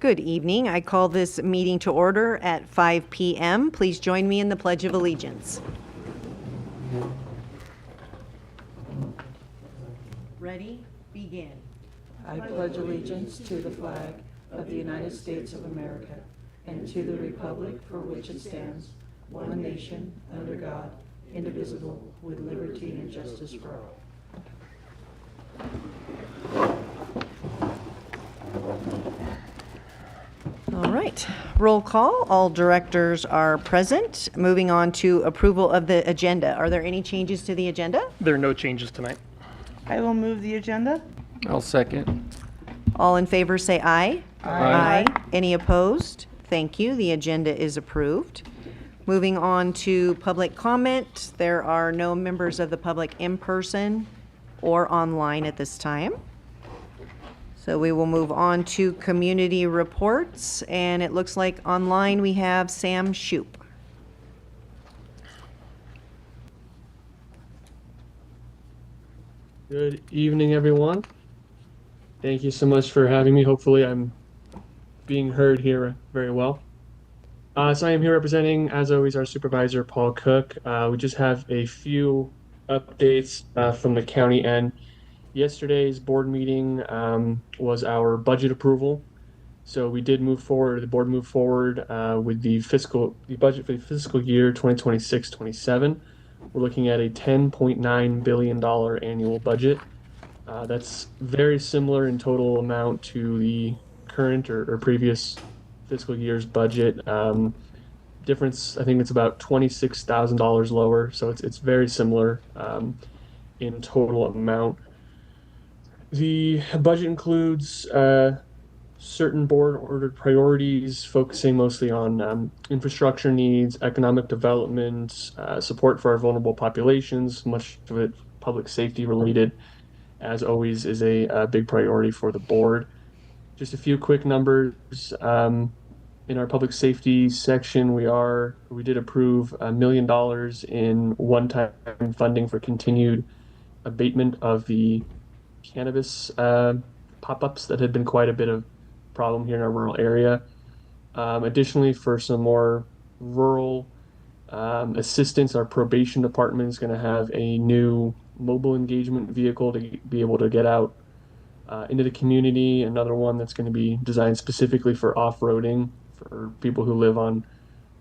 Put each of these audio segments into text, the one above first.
Good evening. I call this meeting to order at 5 p.m. Please join me in the Pledge of Allegiance. Ready? Begin. I pledge allegiance to the flag of the United States of America and to the republic for which it stands, one nation, under God, indivisible, with liberty and justice for all. All right. Roll call. All directors are present. Moving on to approval of the agenda. Are there any changes to the agenda? There are no changes tonight. I will move the agenda. I'll second. All in favor say aye. Aye. Any opposed? Thank you. The agenda is approved. Moving on to public comment. There are no members of the public in person or online at this time. So we will move on to community reports, and it looks like online we have Sam Shoup. Good evening, everyone. Thank you so much for having me. Hopefully I'm being heard here very well. So I am here representing, as always, our supervisor, Paul Cook. We just have a few updates from the county end. Yesterday's board meeting was our budget approval. So we did move forward, the board moved forward with the budget for the fiscal year 2026-27. We're looking at a $10.9 billion annual budget. That's very similar in total amount to the current or previous fiscal year's budget. Difference, I think it's about $26,000 lower. So it's very similar in total amount. The budget includes certain board-ordered priorities, focusing mostly on infrastructure needs, economic development, support for our vulnerable populations, much of it public safety related, as always, is a big priority for the board. Just a few quick numbers. In our public safety section, we did approve $1 million in one-time funding for continued abatement of the cannabis pop-ups that had been quite a bit of problem here in our rural area. Additionally, for some more rural assistance, our probation department is going to have a new mobile engagement vehicle to be able to get out into the community. Another one that's going to be designed specifically for off-roading for people who live on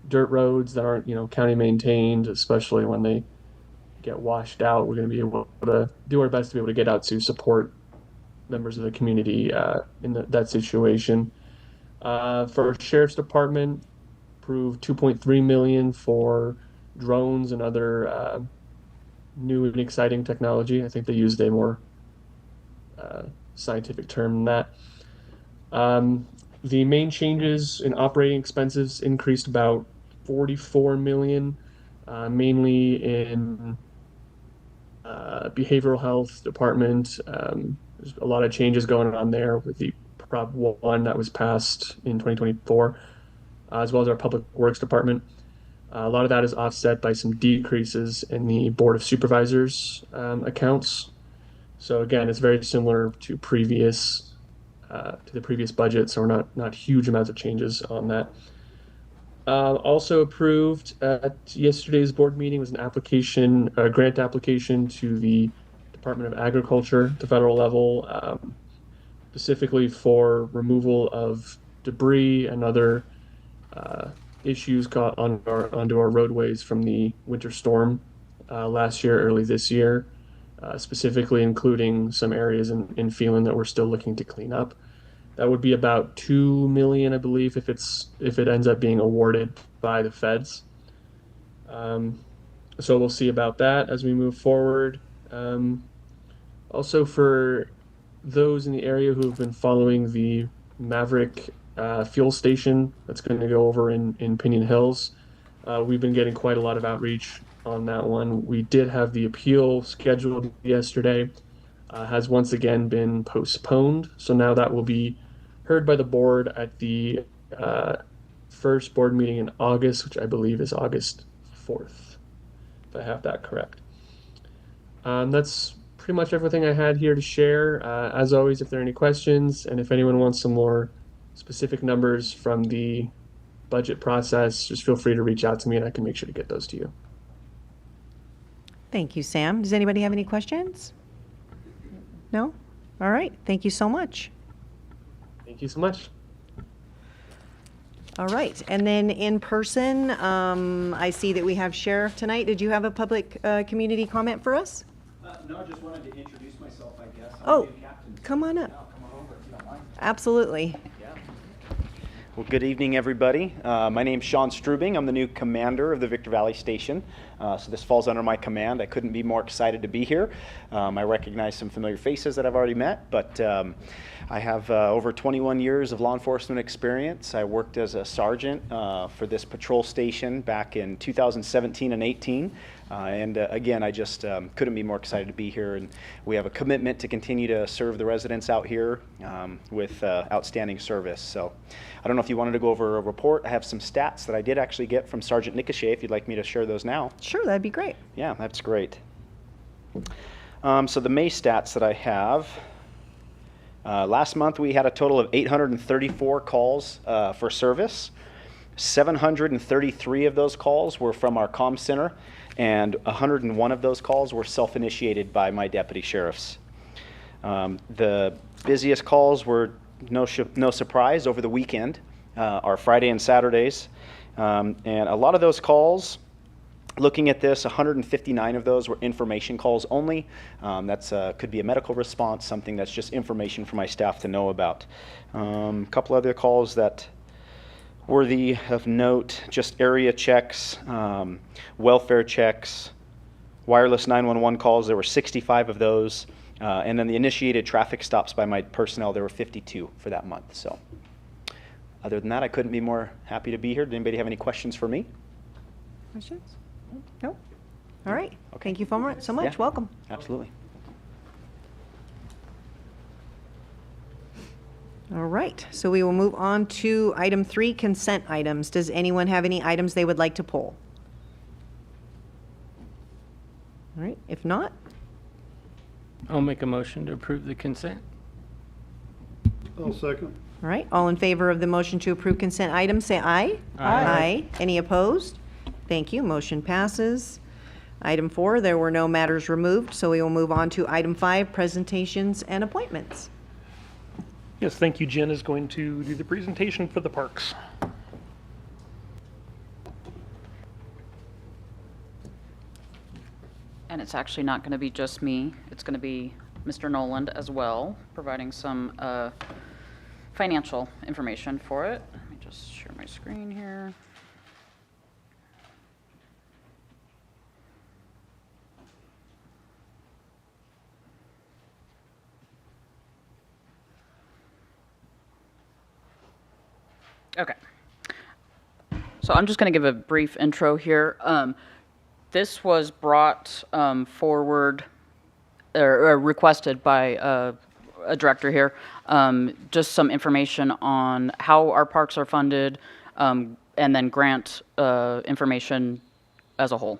dirt roads that aren't, county maintained, especially when they get washed out. We're going to be able to do our best to be able to get out to support members of the community in that situation. For our sheriff's department, approved $2.3 million for drones and other new and exciting technology. I think they used a more scientific term than that. The main changes in operating expenses increased about $44 million, mainly in behavioral health department. There's a lot of changes going on there with the Prop 1 that was passed in 2024, as well as our public works department. A lot of that is offset by some decreases in the Board of Supervisors accounts. So again, it's very similar to the previous budget, so we're not huge amounts of changes on that. Also approved at yesterday's board meeting was a grant application to the Department of Agriculture at the federal level, specifically for removal of debris and other issues got onto our roadways from the winter storm last year, early this year, specifically including some areas in Phelan that we're still looking to clean up. That would be about $2 million, I believe, if it ends up being awarded by the feds. So we'll see about that as we move forward. Also, for those in the area who have been following the Maverick fuel station that's going to go over in Piñon Hills, we've been getting quite a lot of outreach on that one. We did have the appeal scheduled yesterday, has once again been postponed. So now that will be heard by the board at the first board meeting in August, which I believe is August 4th, if I have that correct. That's pretty much everything I had here to share. As always, if there are any questions, and if anyone wants some more specific numbers from the budget process, just feel free to reach out to me and I can make sure to get those to you. Thank you, Sam. Does anybody have any questions? No? All right. Thank you so much. Thank you so much. All right. And then in person, I see that we have Sheriff tonight. Did you have a public community comment for us? No, I just wanted to introduce myself, I guess. I'm Oh, the new captain. come on Yeah, up. come on over if you don't mind. Absolutely. Yeah. Well, good evening, everybody. My name's Sean Strubing. I'm the new commander of the Victor Valley Station. So this falls under my command. I couldn't be more excited to be here. I recognize some familiar faces that I've already met, but I have over 21 years of law enforcement experience. I worked as a sergeant for this patrol station back in 2017 and 18. Again, I just couldn't be more excited to be here. And we have a commitment to continue to serve the residents out here with outstanding service. So I don't know if you wanted to go over a report. I have some stats that I did actually get from Sergeant Nicochet, if you'd like me to share those now. Sure, that'd be great. Yeah, that's great. So the May stats that I have, last month we had a total of 834 calls for service. 733 of those calls were from our comm center, and 101 of those calls were self-initiated by my deputy sheriffs. The busiest calls were, no surprise, over the weekend, our Friday and Saturdays. And a lot of those calls, looking at this, 159 of those were information calls only. That's could be a medical response, something that's just information for my staff to know about. A couple other calls that worthy of note, just area checks, welfare checks, wireless 911 calls. There were 65 of those. And then the initiated traffic stops by my personnel, there were 52 for that month. So other than that, I couldn't be more happy to be here. Did anybody have any questions for me? Questions? No? All right. Okay. Thank you so much. Yeah. Welcome. Absolutely. All right. So we will move on to item 3, consent items. Does anyone have any items they would like to pull? All right. If not, I'll make a motion to approve the consent. I'll second. all right. All in favor of the motion to approve consent items, say aye. Aye. Any opposed? Thank you. Motion passes. Item 4, there were no matters removed, so we will move on to item 5, presentations and appointments. Yes, thank you. Jen is going to do the presentation for the parks. And it's actually not going to be just me. It's going to be Mr. Noland as well, providing some financial information for it. Let me just share my screen here. Okay. So I'm just going to give a brief intro here. This was brought forward or requested by a director here. Just some information on how our parks are funded, and then grant information as a whole.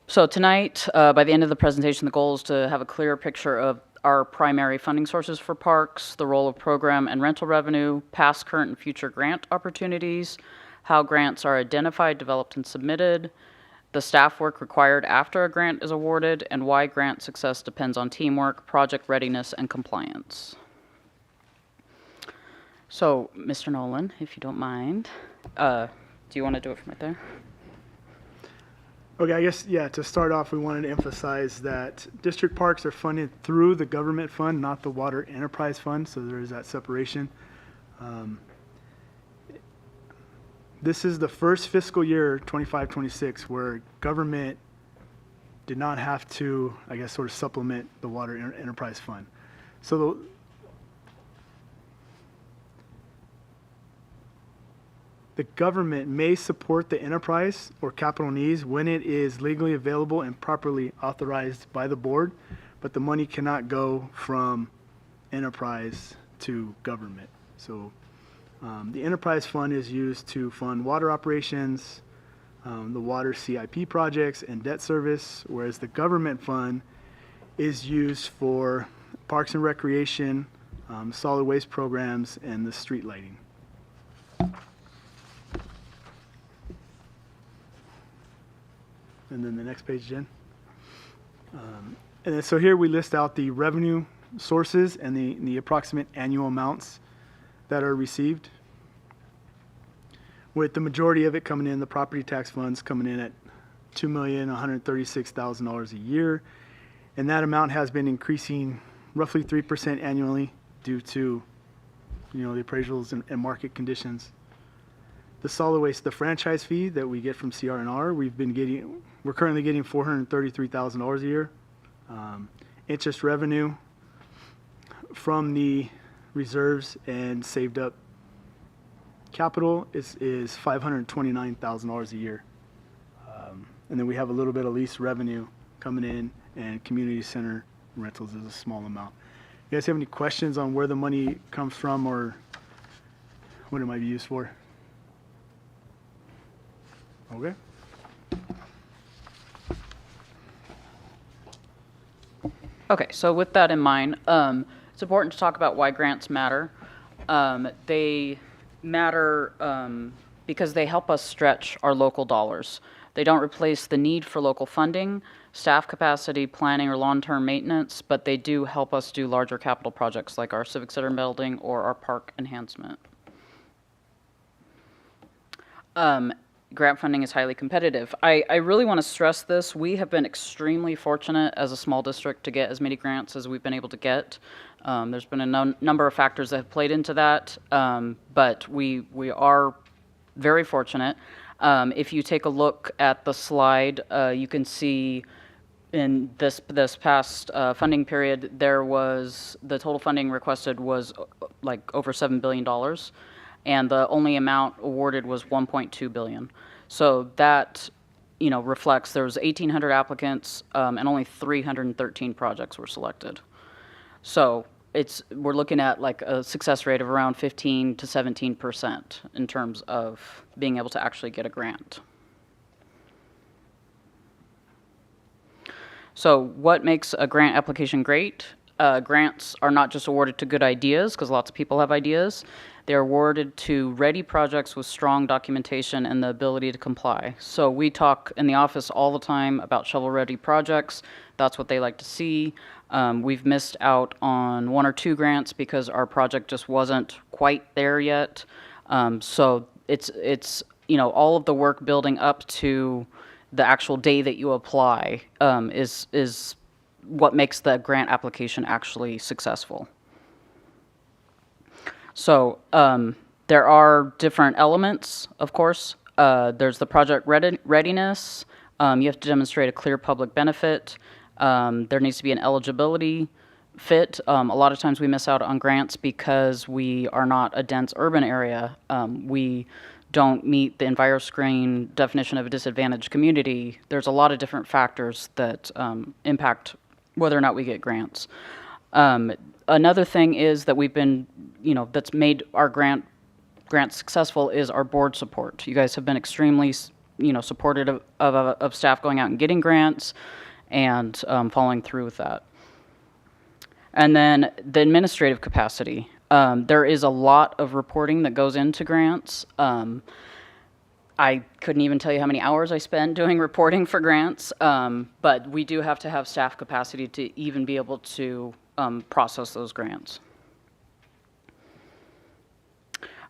So tonight, by the end of the presentation, the goal is to have a clear picture of our primary funding sources for parks, the role of program and rental revenue, past, current, and future grant opportunities, how grants are identified, developed, and submitted, the staff work required after a grant is awarded, and why grant success depends on teamwork, project readiness, and compliance. So, Mr. Nolan, if you don't mind, do you want to do it from right there? Okay, I guess, yeah, to start off, we wanted to emphasize that district parks are funded through the government fund, not the water enterprise fund, so there is that separation. This is the first fiscal year, 25-26, where government did not have to, I guess, sort of supplement the water enterprise fund. So the government may support the enterprise or capital needs when it is legally available and properly authorized by the board, but the money cannot go from enterprise to government. So the enterprise fund is used to fund water operations, the water CIP projects, and debt service, whereas the government fund is used for parks and recreation, solid waste programs, and the street lighting. And then the next page, Jen. And then, so here we list out the revenue sources and the approximate annual amounts that are received, with the majority of it coming in, the property tax funds coming in at $2,136,000 a year. And that amount has been increasing roughly 3% annually due to, the appraisals and market conditions. The solid waste, the franchise fee that we get from CR&R, we're currently getting $433,000 a year. Interest revenue from the reserves and saved up capital is $529,000 a year. And then we have a little bit of lease revenue coming in, and community center rentals is a small amount. You guys have any questions on where the money comes from or what it might be used for? Okay. Okay, so with that in mind, it's important to talk about why grants matter. They matter because they help us stretch our local dollars. They don't replace the need for local funding, staff capacity, planning, or long-term maintenance, but they do help us do larger capital projects like our Civic Center building or our park enhancement. Grant funding is highly competitive. I really want to stress this. We have been extremely fortunate as a small district to get as many grants as we've been able to get. There's been a number of factors that have played into that, but we are very fortunate. If you take a look at the slide, you can see in this past funding period, the total funding requested was like over $7 billion. And the only amount awarded was $1.2 billion. So that, reflects there was 1,800 applicants and only 313 projects were selected. So we're looking at like a success rate of around 15 to 17% in terms of being able to actually get a grant. So what makes a grant application great? Grants are not just awarded to good ideas, because lots of people have ideas. They're awarded to ready projects with strong documentation and the ability to comply. So we talk in the office all the time about shovel-ready projects. That's what they like to see. We've missed out on 1 or 2 grants because our project just wasn't quite there yet. So it's all of the work building up to the actual day that you apply is what makes the grant application actually successful. So there are different elements, of course. There's the project readiness. You have to demonstrate a clear public benefit. There needs to be an eligibility fit. A lot of times we miss out on grants because we are not a dense urban area. We don't meet the EnviroScreen definition of a disadvantaged community. There's a lot of different factors that impact whether or not we get grants. Another thing is that we've been, that's made our grant successful is our board support. You guys have been extremely, supportive of staff going out and getting grants and following through with that. And then the administrative capacity. There is a lot of reporting that goes into grants. I couldn't even tell you how many hours I spent doing reporting for grants, but we do have to have staff capacity to even be able to process those grants.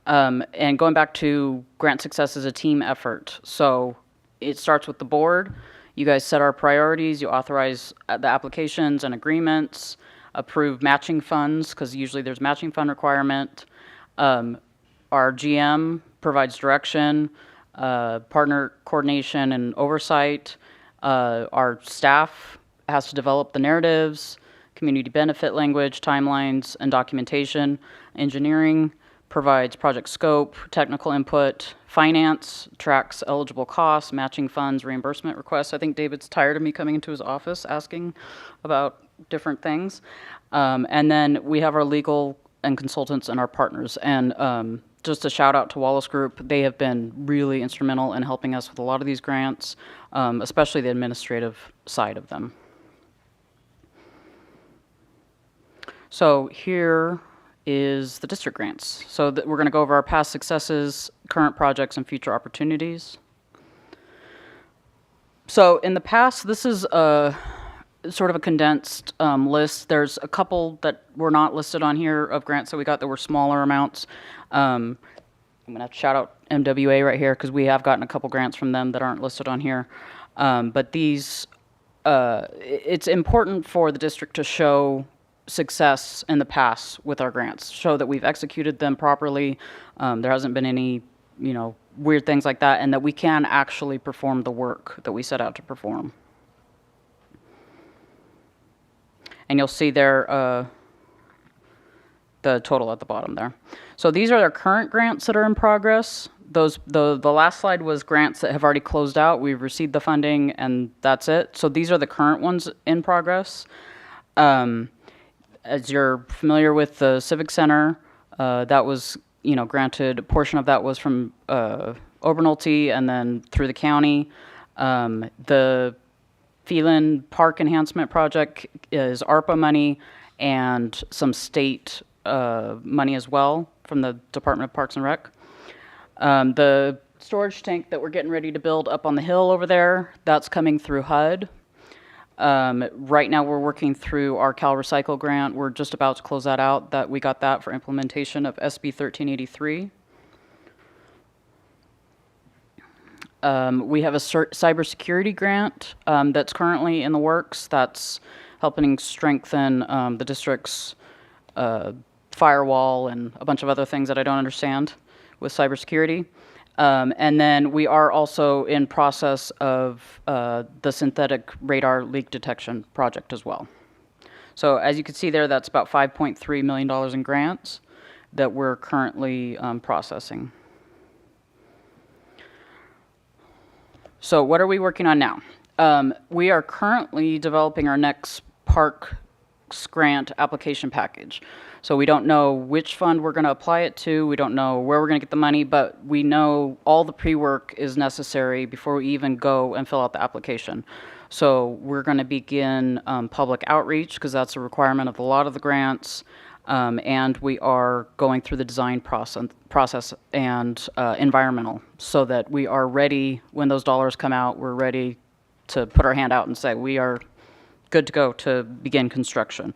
And going back to grant success as a team effort. So it starts with the board. You guys set our priorities, you authorize the applications and agreements, approve matching funds, because usually there's matching fund requirement. Our GM provides direction, partner coordination and oversight. Our staff has to develop the narratives, community benefit language, timelines, and documentation. Engineering provides project scope, technical input. Finance tracks eligible costs, matching funds, reimbursement requests. I think David's tired of me coming into his office asking about different things. And then we have our legal and consultants and our partners. And just a shout out to Wallace Group. They have been really instrumental in helping us with a lot of these grants, especially the administrative side of them. So here is the district grants. So we're going to go over our past successes, current projects, and future opportunities. So in the past, this is a sort of a condensed list. There's a couple that were not listed on here of grants that we got that were smaller amounts. I'm going to have to shout out MWA right here because we have gotten a couple grants from them that aren't listed on here. But these, it's important for the district to show success in the past with our grants, show that we've executed them properly. There hasn't been any, weird things like that, and that we can actually perform the work that we set out to perform. And you'll see there the total at the bottom there. So these are our current grants that are in progress. The last slide was grants that have already closed out. We've received the funding, and that's it. So these are the current ones in progress. As you're familiar with the Civic Center, that was, granted, a portion of that was from Obernolte and then through the county. The Phelan Park Enhancement Project is ARPA money and some state money as well from the Department of Parks and Rec. The storage tank that we're getting ready to build up on the hill over there, that's coming through HUD. Right now we're working through our Cal Recycle grant. We're just about to close that out. That we got that for implementation of SB 1383. We have a cybersecurity grant that's currently in the works. That's helping strengthen the district's firewall and a bunch of other things that I don't understand with cybersecurity. And then we are also in process of the synthetic radar leak detection project as well. So as you can see there, that's about $5.3 million in grants that we're currently processing. So what are we working on now? We are currently developing our next parks grant application package. So we don't know which fund we're going to apply it to. We don't know where we're going to get the money, but we know all the pre-work is necessary before we even go and fill out the application. So we're going to begin public outreach because that's a requirement of a lot of the grants. And we are going through the design process and environmental so that we are ready when those dollars come out. We're ready to put our hand out and say we are good to go to begin construction.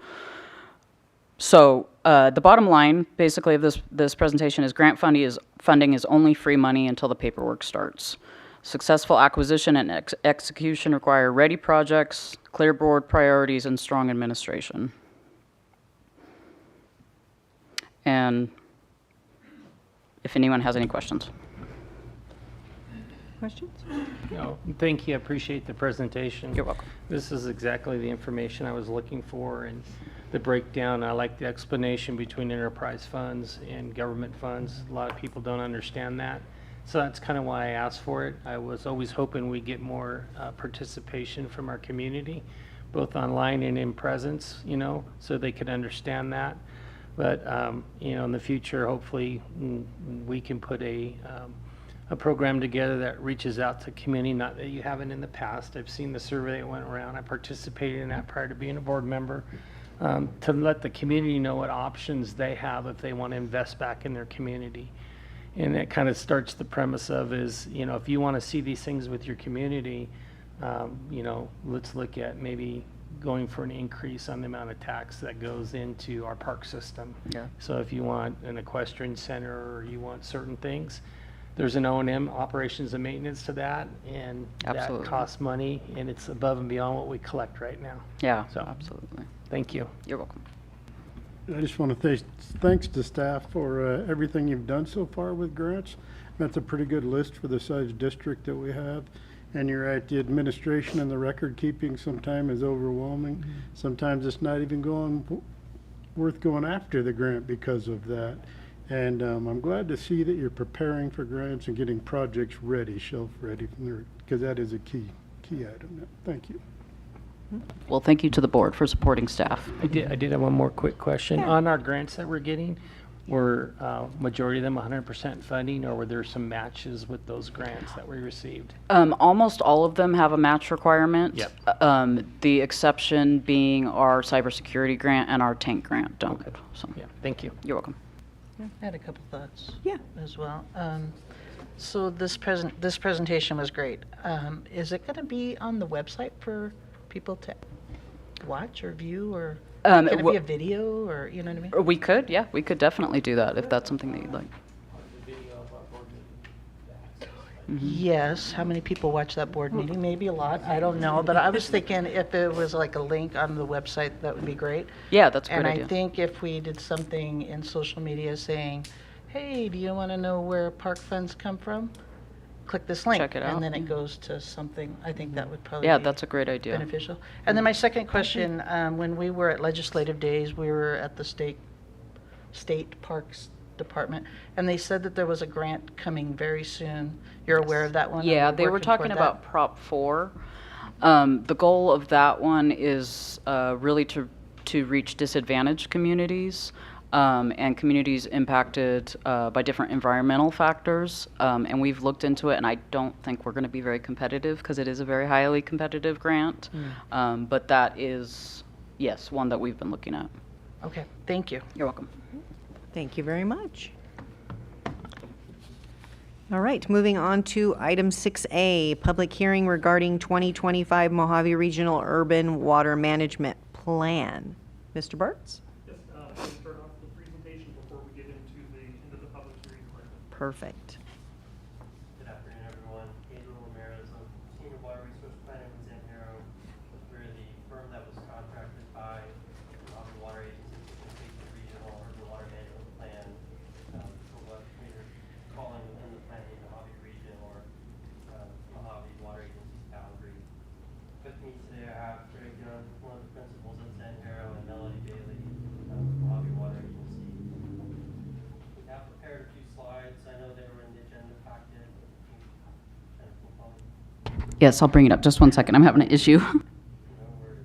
So the bottom line, basically, of this presentation is grant funding is only free money until the paperwork starts. Successful acquisition and execution require ready projects, clear board priorities, and strong administration. And if anyone has any questions. Questions? No, thank you. I appreciate the presentation. You're welcome. This is exactly the information I was looking for, and the breakdown. I like the explanation between enterprise funds and government funds. A lot of people don't understand that. So that's kind of why I asked for it. I was always hoping we get more participation from our community, both online and in presence, so they could understand that. But, in the future, hopefully we can put a program together that reaches out to community, not that you haven't in the past. I've seen the survey that went around. I participated in that prior to being a board member, to let the community know what options they have if they want to invest back in their community. And it kind of starts the premise of is, if you want to see these things with your community, let's look at maybe going for an increase on the amount of tax that goes into our park system. Yeah. So if you want an equestrian center or you want certain things, there's an O&M, operations and maintenance to that, and Absolutely. that costs money, and it's above and beyond what we collect right now. Yeah, So- absolutely. Thank you. You're welcome. I just want to say thanks to staff for everything you've done so far with grants. That's a pretty good list for the size district that we have. And you're right, the administration and the record keeping sometimes is overwhelming. Mm-hmm. Sometimes it's not even worth going after the grant because of that. And I'm glad to see that you're preparing for grants and getting projects ready, shelf ready, because that is a key item. Thank you. Well, thank you to the board for supporting staff. I did have one more quick question. On our grants that we're getting, Were majority of them 100% funding, or were there some matches with those grants that we received? Almost all of them have a match requirement. Yep. The exception being our cybersecurity grant and our tank grant don't. So, Yeah, thank you. you're welcome. I had a couple thoughts. Yeah. As well. So this presentation was great. Is it going to be on the website for people to watch or view, or can it be a video, or you know what I mean? We could, yeah, we could definitely do that if that's something that you'd like. Yes. How many people watch that board meeting? Maybe a lot. I don't know. But I was thinking if it was like a link on the website, that would be great. Yeah, that's a great And idea. I think if we did something in social media saying, hey, do you want to know where park funds come from? Click this link. Check it out. And then it goes to something. I think that would probably Yeah, be that's a great idea. beneficial. And then my second question, when we were at legislative days, we were at the state parks department, and they said that there was a grant coming very soon. You're aware of that one? Yeah, Are we they were working toward talking that? about Prop 4. The goal of that one is really to reach disadvantaged communities and communities impacted by different environmental factors. And we've looked into it, and I don't think we're going to be very competitive because it is a very highly competitive grant. But that is, yes, one that we've been looking at. Okay, thank you. You're welcome. Thank you very much. All right, moving on to item 6A, public hearing regarding 2025 Mojave Regional Urban Water Management Plan. Mr. Bartz? Yes, we'll start off the presentation before we get into the public hearing part. Perfect. Good afternoon, everyone. Pedro Ramirez, I'm Senior Water Resource Planner with San Diego. We're the firm that was contracted by the Mojave Water Agency to complete the regional urban water management plan for what we're calling within the plan the Mojave region or Mojave Water Agency's boundary. With me today, I have Greg Young, one of the principals at San Diego, and Melody Bailey, Mojave Water Agency. We have prepared a few slides. I know they were in the agenda packet. Yes, I'll bring it up. Just one second. I'm having an issue. No worries.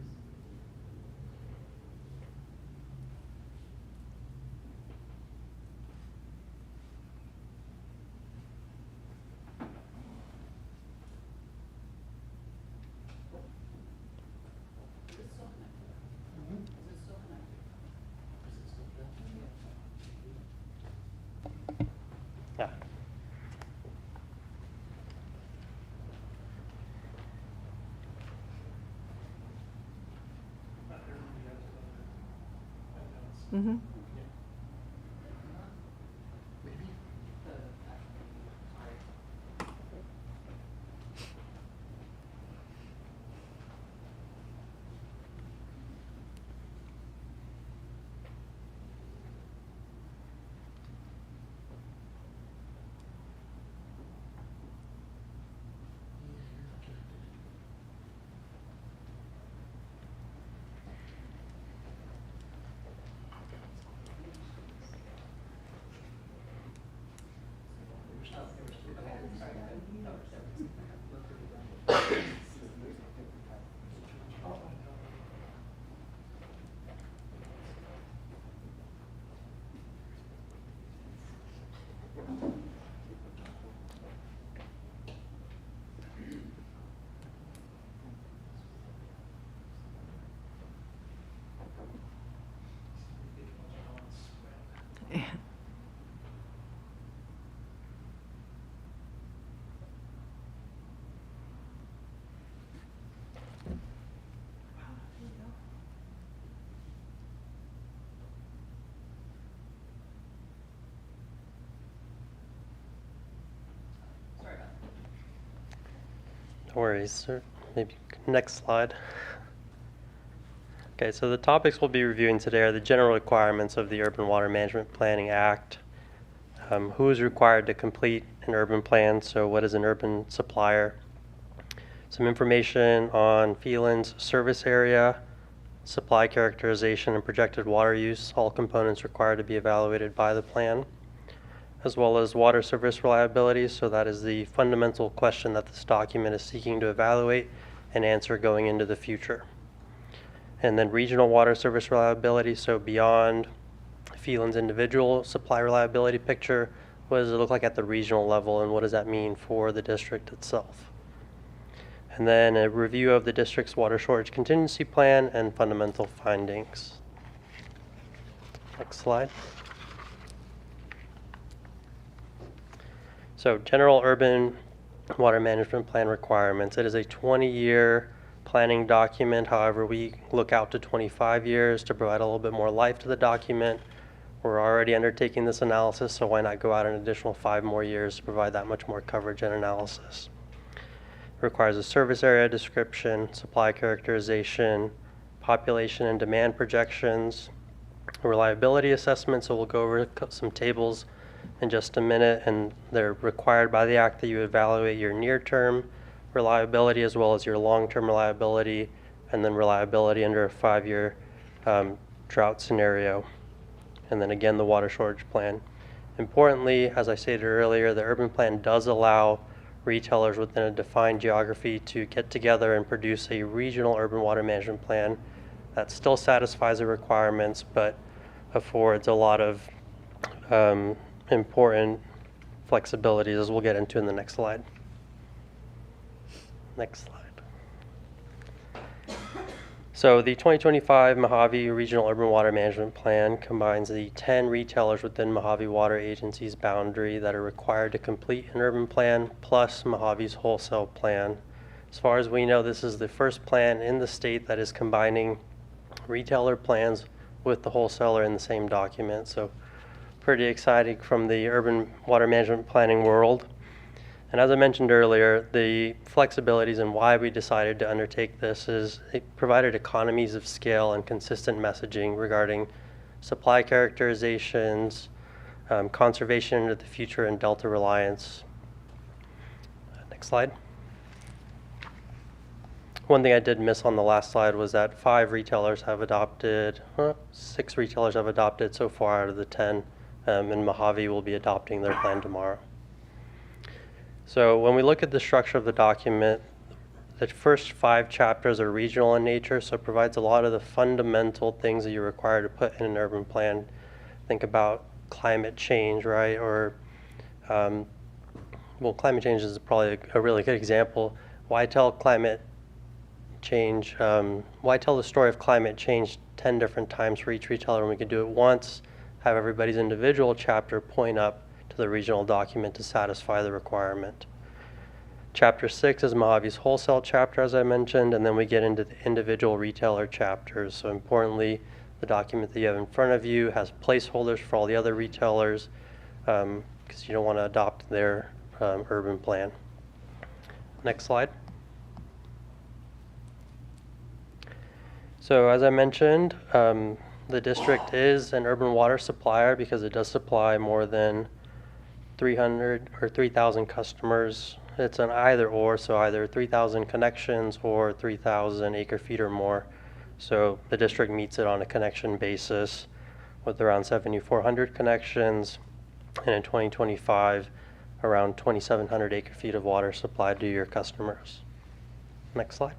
Yeah. Mm-hmm. No worries, sir. Maybe next slide. Okay, so the topics we'll be reviewing today are the general requirements of the Urban Water Management Planning Act, who is required to complete an urban plan, so what is an urban supplier, some information on Phelan's service area, supply characterization and projected water use, all components required to be evaluated by the plan, as well as water service reliability, so that is the fundamental question that this document is seeking to evaluate and answer going into the future. And then regional water service reliability, so beyond Phelan's individual supply reliability picture. What does it look like at the regional level, and what does that mean for the district itself? And then a review of the district's water shortage contingency plan and fundamental findings. Next slide. So general urban water management plan requirements. It is a 20-year planning document. However, we look out to 25 years to provide a little bit more life to the document. We're already undertaking this analysis, so why not go out an additional 5 more years to provide that much more coverage and analysis? It requires a service area description, supply characterization, population and demand projections, a reliability assessment. So we'll go over some tables in just a minute, and they're required by the act that you evaluate your near-term reliability as well as your long-term reliability, and then reliability under a 5-year drought scenario. And then again, the water shortage plan. Importantly, as I stated earlier, the urban plan does allow retailers within a defined geography to get together and produce a regional urban water management plan that still satisfies the requirements but affords a lot of important flexibilities, as we'll get into in the next slide. Next slide. So the 2025 Mojave Regional Urban Water Management Plan combines the 10 retailers within Mojave Water Agency's boundary that are required to complete an urban plan, plus Mojave's wholesale plan. As far as we know, this is the first plan in the state that is combining retailer plans with the wholesaler in the same document. So pretty exciting from the urban water management planning world. And as I mentioned earlier, the flexibilities and why we decided to undertake this is it provided economies of scale and consistent messaging regarding supply characterizations, conservation into the future, and delta reliance. Next slide. One thing I did miss on the last slide was that 6 retailers have adopted so far out of the 10, and Mojave will be adopting their plan tomorrow. So when we look at the structure of the document, the first 5 chapters are regional in nature, so it provides a lot of the fundamental things that you're required to put in an urban plan. Think about climate change, right? Or, well, climate change is probably a really good example. Why tell climate change, why tell the story of climate change 10 different times for each retailer when we can do it once, have everybody's individual chapter point up to the regional document to satisfy the requirement. Chapter 6 is Mojave's wholesale chapter, as I mentioned, and then we get into the individual retailer chapters. So importantly, the document that you have in front of you has placeholders for all the other retailers because you don't want to adopt their urban plan. Next slide. So as I mentioned, the district is an urban water supplier because it does supply more than 300 or 3,000 customers. It's an either or, so either 3,000 connections or 3,000 acre feet or more. So the district meets it on a connection basis with around 7,400 connections, and in 2025, around 2,700 acre feet of water supplied to your customers. Next slide.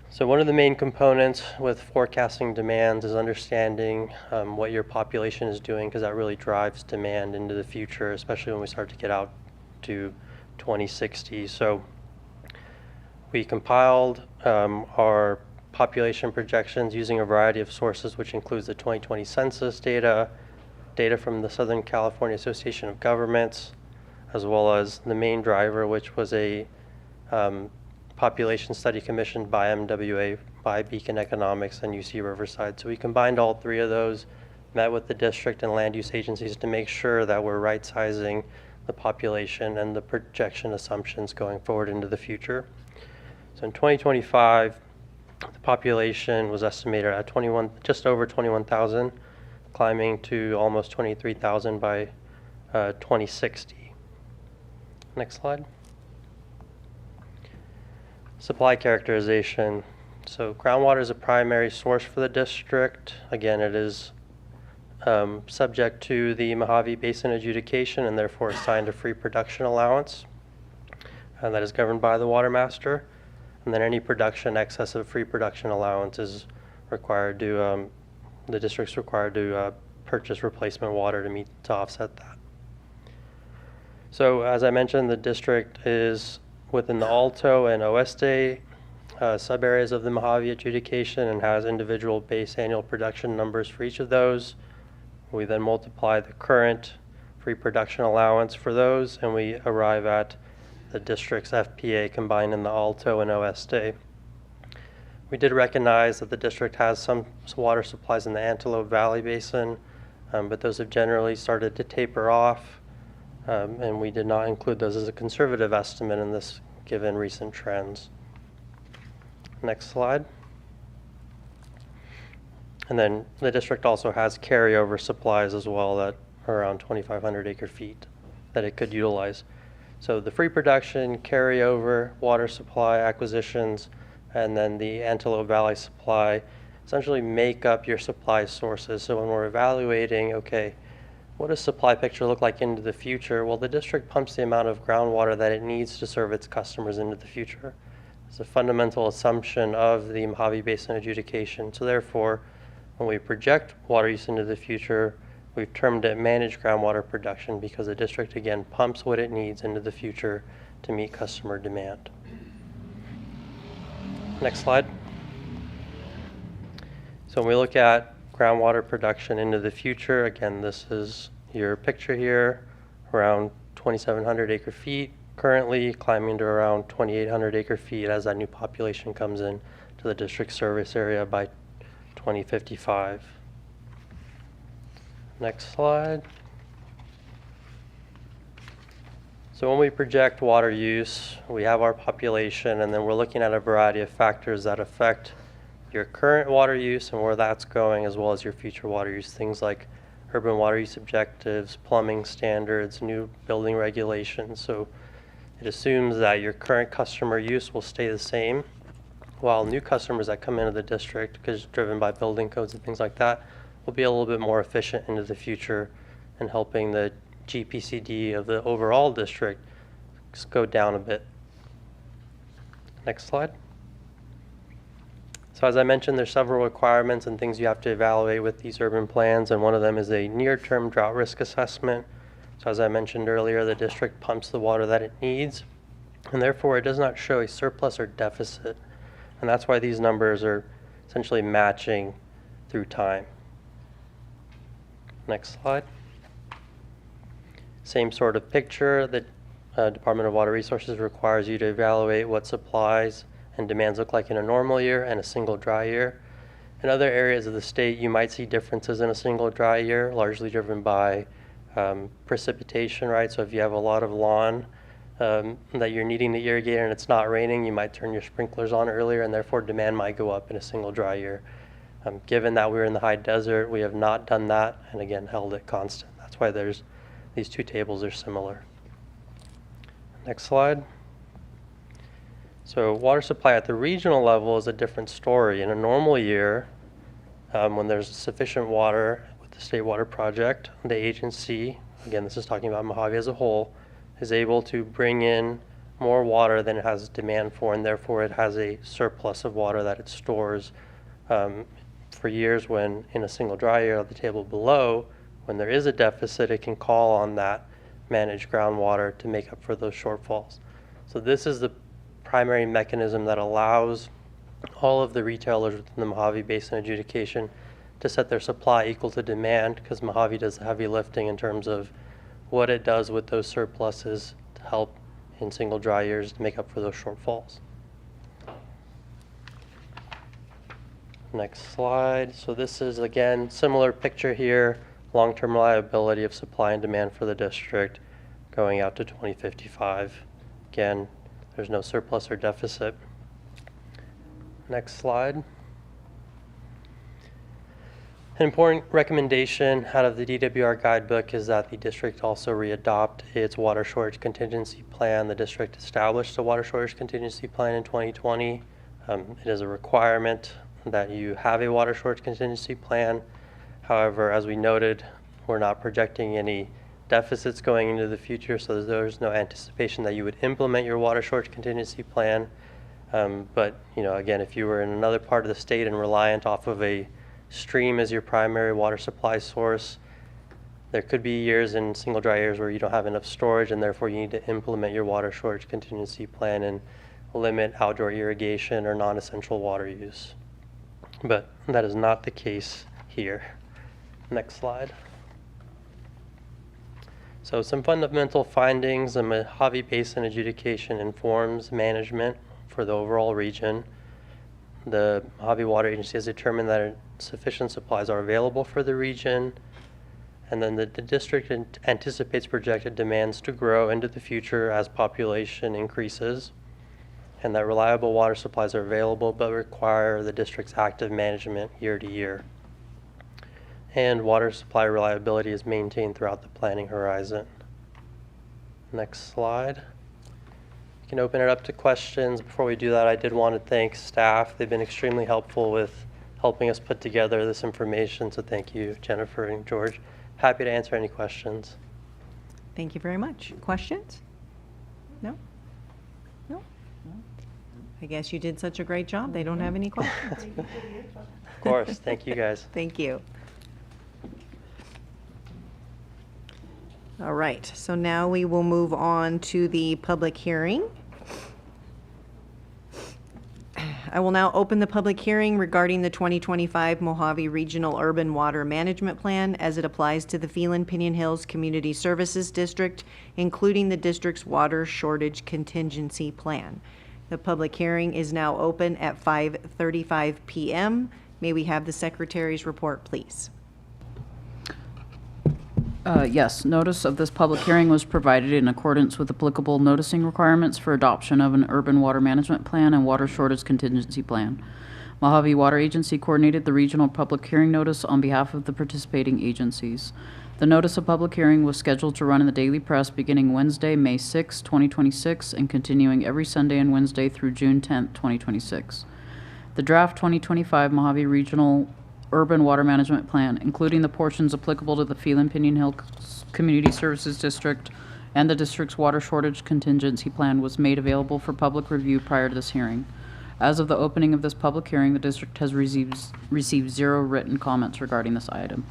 So one of the main components with forecasting demands is understanding what your population is doing, because that really drives demand into the future, especially when we start to get out to 2060. So we compiled our population projections using a variety of sources, which includes the 2020 census data, data from the Southern California Association of Governments, as well as the main driver, which was a population study commissioned by MWA, by Beacon Economics, and UC Riverside. So we combined all 3 of those, met with the district and land use agencies to make sure that we're right-sizing the population and the projection assumptions going forward into the future. So in 2025, the population was estimated at just over 21,000, climbing to almost 23,000 by 2060. Next slide. Supply characterization. So groundwater is a primary source for the district. Again, it is subject to the Mojave Basin adjudication and therefore assigned a free production allowance, and that is governed by the water master. And then any production excess of free production allowance is required to, the district's required to purchase replacement water to offset that. So as I mentioned, the district is within the Alto and Oeste sub-areas of the Mojave adjudication and has individual base annual production numbers for each of those. We then multiply the current free production allowance for those, and we arrive at the district's FPA combined in the Alto and Oeste. We did recognize that the district has some water supplies in the Antelope Valley Basin, but those have generally started to taper off, and we did not include those as a conservative estimate in this given recent trends. Next slide. And then the district also has carryover supplies as well that are around 2,500 acre feet that it could utilize. So the free production, carryover, water supply acquisitions, and then the Antelope Valley supply essentially make up your supply sources. So when we're evaluating, okay, what does supply picture look like into the future? Well, the district pumps the amount of groundwater that it needs to serve its customers into the future. It's a fundamental assumption of the Mojave Basin adjudication. So therefore, when we project water use into the future, we've termed it managed groundwater production because the district, again, pumps what it needs into the future to meet customer demand. Next slide. So when we look at groundwater production into the future, again, this is your picture here, around 2,700 acre feet, currently climbing to around 2,800 acre feet as that new population comes in to the district service area by 2055. Next slide. So when we project water use, we have our population, and then we're looking at a variety of factors that affect your current water use and where that's going, as well as your future water use. Things like urban water use objectives, plumbing standards, new building regulations. So it assumes that your current customer use will stay the same, while new customers that come into the district, because driven by building codes and things like that, will be a little bit more efficient into the future and helping the GPCD of the overall district go down a bit. Next slide. So as I mentioned, there's several requirements and things you have to evaluate with these urban plans, and one of them is a near-term drought risk assessment. So as I mentioned earlier, the district pumps the water that it needs, and therefore it does not show a surplus or deficit. And that's why these numbers are essentially matching through time. Next slide. Same sort of picture. The Department of Water Resources requires you to evaluate what supplies and demands look like in a normal year and a single dry year. In other areas of the state, you might see differences in a single dry year, largely driven by precipitation, right? So if you have a lot of lawn that you're needing to irrigate and it's not raining, you might turn your sprinklers on earlier, and therefore demand might go up in a single dry year. Given that we're in the high desert, we have not done that, and again, held it constant. That's why these two tables are similar. Next slide. So water supply at the regional level is a different story. In a normal year, when there's sufficient water with the State Water Project, the agency, again, this is talking about Mojave as a whole, is able to bring in more water than it has demand for, and therefore it has a surplus of water that it stores for years. When in a single dry year at the table below, when there is a deficit, it can call on that managed groundwater to make up for those shortfalls. So this is the primary mechanism that allows all of the retailers within the Mojave Basin adjudication to set their supply equal to demand, because Mojave does the heavy lifting in terms of what it does with those surpluses to help in single dry years to make up for those shortfalls. Next slide. So this is, again, similar picture here, long-term reliability of supply and demand for the district going out to 2055. Again, there's no surplus or deficit. Next slide. An important recommendation out of the DWR guidebook is that the district also readopt its water shortage contingency plan. The district established a water shortage contingency plan in 2020. It is a requirement that you have a water shortage contingency plan. However, as we noted, we're not projecting any deficits going into the future, so there's no anticipation that you would implement your water shortage contingency plan. But, again, if you were in another part of the state and reliant off of a stream as your primary water supply source, there could be years in single dry years where you don't have enough storage, and therefore you need to implement your water shortage contingency plan and limit outdoor irrigation or non-essential water use. But that is not the case here. Next slide. So some fundamental findings: the Mojave Basin adjudication informs management for the overall region. The Mojave Water Agency has determined that sufficient supplies are available for the region, and then the district anticipates projected demands to grow into the future as population increases, and that reliable water supplies are available but require the district's active management year to year. And water supply reliability is maintained throughout the planning horizon. Next slide. You can open it up to questions. Before we do that, I did want to thank staff. They've been extremely helpful with helping us put together this information, so thank you, Jennifer and George. Happy to answer any questions. Thank you very much. Questions? No? No? I guess you did such a great job, they don't have any questions. Of course. Thank you, guys. Thank you. All right, so now we will move on to the public hearing. I will now open the public hearing regarding the 2025 Mojave Regional Urban Water Management Plan as it applies to the Phelan Piñon Hills Community Services District, including the district's water shortage contingency plan. The public hearing is now open at 5:35 p.m. May we have the secretary's report, please? Yes, notice of this public hearing was provided in accordance with applicable noticing requirements for adoption of an urban water management plan and water shortage contingency plan. Mojave Water Agency coordinated the regional public hearing notice on behalf of the participating agencies. The notice of public hearing was scheduled to run in the daily press beginning Wednesday, May 6, 2026, and continuing every Sunday and Wednesday through June 10, 2026. The draft 2025 Mojave Regional Urban Water Management Plan, including the portions applicable to the Phelan Piñon Hills Community Services District and the district's water shortage contingency plan, was made available for public review prior to this hearing. As of the opening of this public hearing, the district has received 0 written comments regarding this item.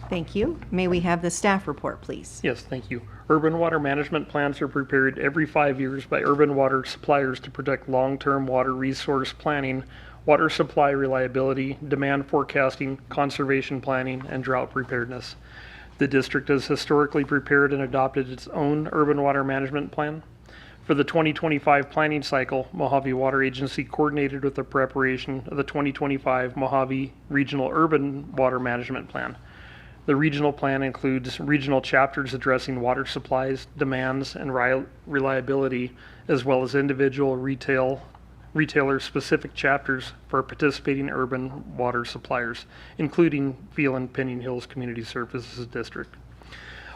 Thank you. May we have the staff report, please? Yes, thank you. Urban water management plans are prepared every 5 years by urban water suppliers to protect long-term water resource planning, water supply reliability, demand forecasting, conservation planning, and drought preparedness. The district has historically prepared and adopted its own urban water management plan. For the 2025 planning cycle, Mojave Water Agency coordinated with the preparation of the 2025 Mojave Regional Urban Water Management Plan. The regional plan includes regional chapters addressing water supplies, demands, and reliability, as well as individual retailer-specific chapters for participating urban water suppliers, including Phelan Piñon Hills Community Services District.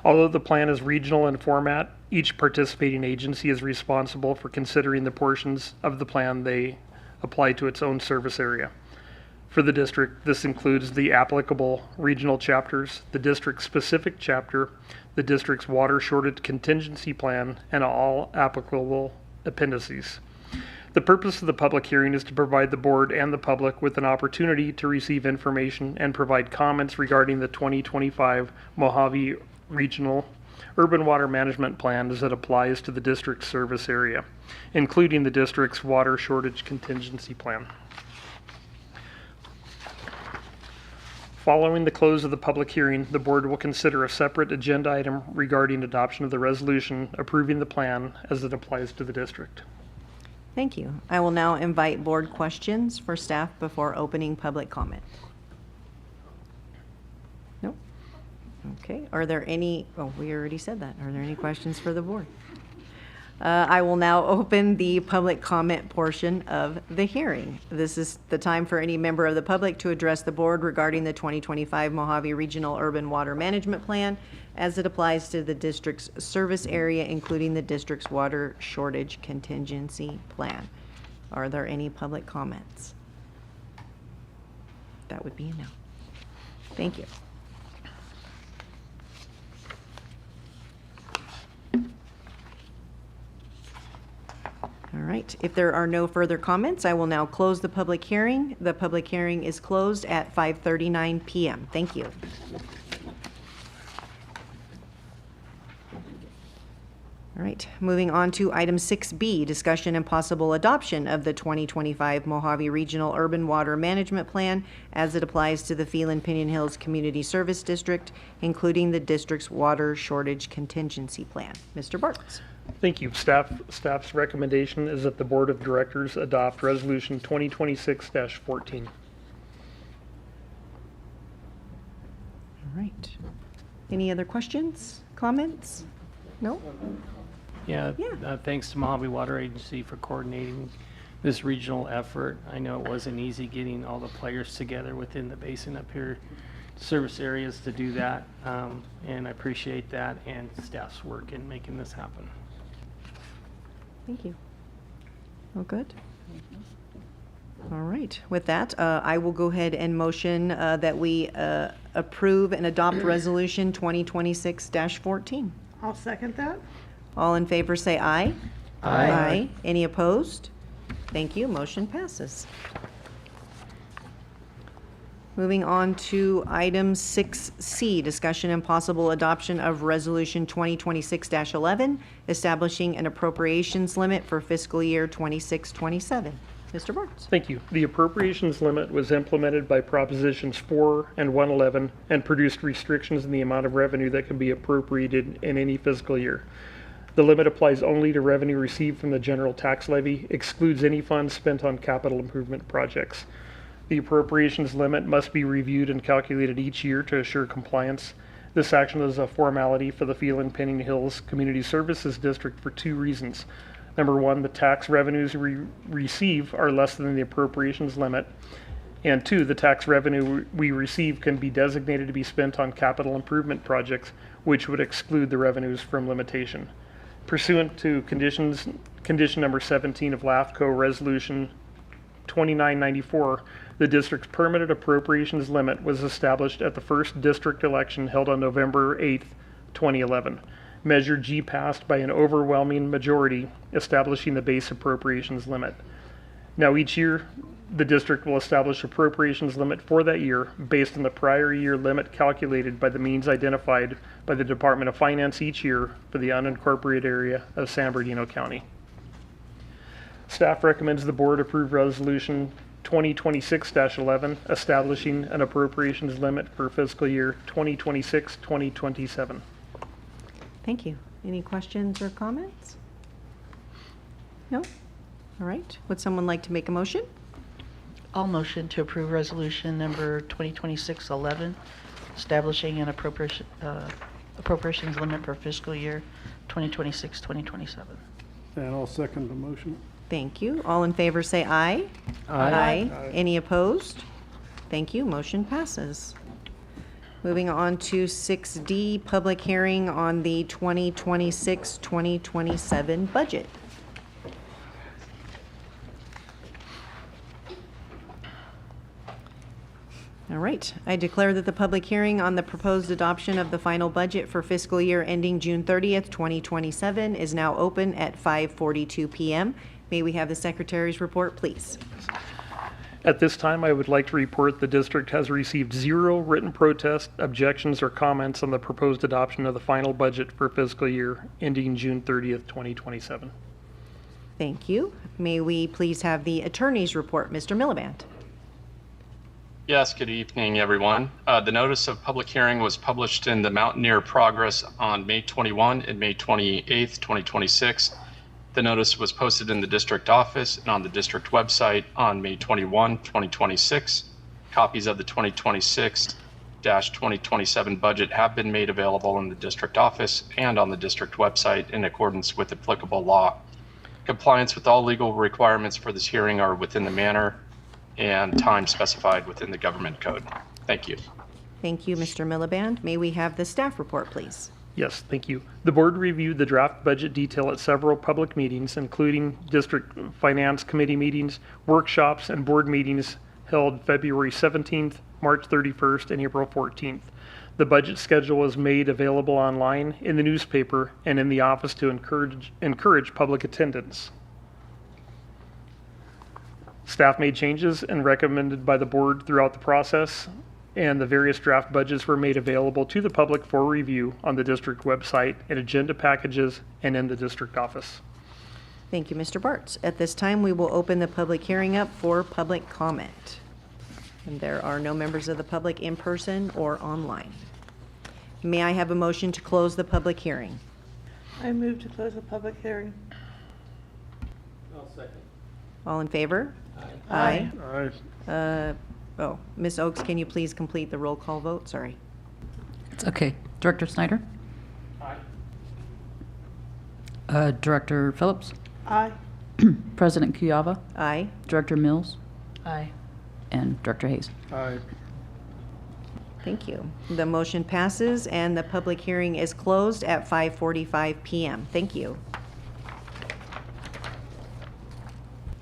Although the plan is regional in format, each participating agency is responsible for considering the portions of the plan they apply to its own service area. For the district, this includes the applicable regional chapters, the district-specific chapter, the district's water shortage contingency plan, and all applicable appendices. The purpose of the public hearing is to provide the board and the public with an opportunity to receive information and provide comments regarding the 2025 Mojave Regional Urban Water Management Plan as it applies to the district's service area, including the district's water shortage contingency plan. Following the close of the public hearing, the board will consider a separate agenda item regarding adoption of the resolution approving the plan as it applies to the district. Thank you. I will now invite board questions for staff before opening public comment. No? Okay. Are there any, oh, we already said that. Are there any questions for the board? I will now open the public comment portion of the hearing. This is the time for any member of the public to address the board regarding the 2025 Mojave Regional Urban Water Management Plan as it applies to the district's service area, including the district's water shortage contingency plan. Are there any public comments? That would be a no. Thank you. All right, if there are no further comments, I will now close the public hearing. The public hearing is closed at 5:39 PM. Thank you. All right, moving on to item 6B, discussion and possible adoption of the 2025 Mojave Regional Urban Water Management Plan as it applies to the Phelan Piñon Hills Community Service District, including the district's water shortage contingency plan. Mr. Bartz. Thank you. Staff's recommendation is that the Board of Directors adopt Resolution 2026-14. All right. Any other questions, comments? No? Yeah, Yeah. thanks to Mojave Water Agency for coordinating this regional effort. I know it wasn't easy getting all the players together within the basin up here, service areas to do that, and I appreciate that and staff's work in making this happen. Thank you. All good? All right. With that, I will go ahead and motion that we approve and adopt Resolution 2026-14. I'll second that. All in favor say aye. Aye. Any opposed? Thank you. Motion passes. Moving on to item 6C, discussion and possible adoption of Resolution 2026-11, establishing an appropriations limit for fiscal year 26-27. Mr. Bartz. Thank you. The appropriations limit was implemented by Propositions 4 and 111 and produced restrictions in the amount of revenue that can be appropriated in any fiscal year. The limit applies only to revenue received from the general tax levy, excludes any funds spent on capital improvement projects. The appropriations limit must be reviewed and calculated each year to assure compliance. This action is a formality for the Phelan Piñon Hills Community Services District for two reasons. Number one, the tax revenues we receive are less than the appropriations limit. And two, the tax revenue we receive can be designated to be spent on capital improvement projects, which would exclude the revenues from limitation. Pursuant to condition number 17 of LAFCO Resolution 2994, the district's permanent appropriations limit was established at the first district election held on November 8, 2011. Measure G passed by an overwhelming majority, establishing the base appropriations limit. Now each year, the district will establish appropriations limit for that year based on the prior year limit calculated by the means identified by the Department of Finance each year for the unincorporated area of San Bernardino County. Staff recommends the board approve Resolution 2026-11, establishing an appropriations limit for fiscal year 2026-2027. Thank you. Any questions or comments? No? All right. Would someone like to make a motion? I'll motion to approve resolution number 2026-11, establishing an appropriations limit for fiscal year 2026-2027. And I'll second the motion. Thank you. All in favor say aye. Aye. Any opposed? Thank you. Motion passes. Moving on to 6D, public hearing on the 2026-2027 budget. All right, I declare that the public hearing on the proposed adoption of the final budget for fiscal year ending June 30th, 2027 is now open at 5:42 PM. May we have the secretary's report, please? At this time, I would like to report the district has received 0 written protest, objections, or comments on the proposed adoption of the final budget for fiscal year ending June 30th, 2027. Thank you. May we please have the attorney's report, Mr. Miliband? Yes, good evening, everyone. The notice of public hearing was published in the Mountaineer Progress on May 21 and May 28, 2026. The notice was posted in the district office and on the district website on May 21, 2026. Copies of the 2026-2027 budget have been made available in the district office and on the district website in accordance with applicable law. Compliance with all legal requirements for this hearing are within the manner and time specified within the government code. Thank you. Thank you, Mr. Miliband. May we have the staff report, please? Yes, thank you. The board reviewed the draft budget detail at several public meetings, including district finance committee meetings, workshops, and board meetings held February 17th, March 31st, and April 14th. The budget schedule was made available online, in the newspaper, and in the office to encourage public attendance. Staff made changes and recommended by the board throughout the process, and the various draft budgets were made available to the public for review on the district website, in agenda packages, and in the district office. Thank you, Mr. Bartz. At this time, we will open the public hearing up for public comment. And there are no members of the public in person or online. May I have a motion to close the public hearing? I move to close the public hearing. I'll second. All in favor? Aye. Oh, Ms. Oakes, can you please complete the roll call vote? Sorry. It's okay. Director Snyder? Aye. Director Phillips? Aye. President Kuyava? Aye. Director Mills? Aye. And Director Hayes? Aye. Thank you. The motion passes and the public hearing is closed at 5:45 PM. Thank you.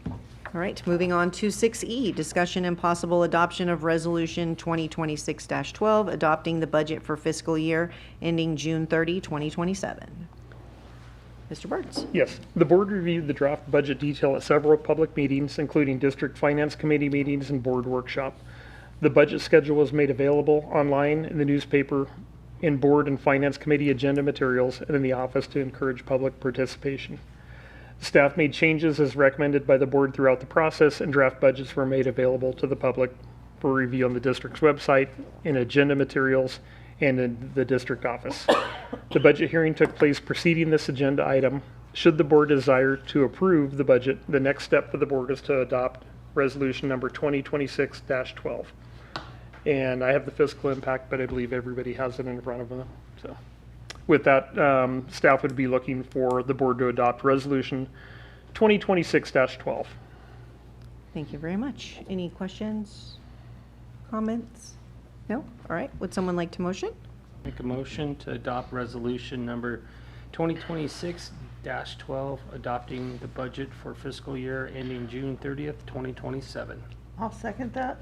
All right, moving on to 6E, discussion and possible adoption of Resolution 2026-12, adopting the budget for fiscal year ending June 30, 2027. Mr. Bartz. Yes, the board reviewed the draft budget detail at several public meetings, including district finance committee meetings and board workshop. The budget schedule was made available online in the newspaper, in board and finance committee agenda materials, and in the office to encourage public participation. Staff made changes as recommended by the board throughout the process, and draft budgets were made available to the public for review on the district's website, in agenda materials, and in the district office. The budget hearing took place preceding this agenda item. Should the board desire to approve the budget, the next step for the board is to adopt resolution number 2026-12. And I have the fiscal impact, but I believe everybody has it in front of them. So with that, staff would be looking for the board to adopt resolution 2026-12. Thank you very much. Any questions, comments? No? All right. Would someone like to motion? Make a motion to adopt resolution number 2026-12, adopting the budget for fiscal year ending June 30th, 2027. I'll second that.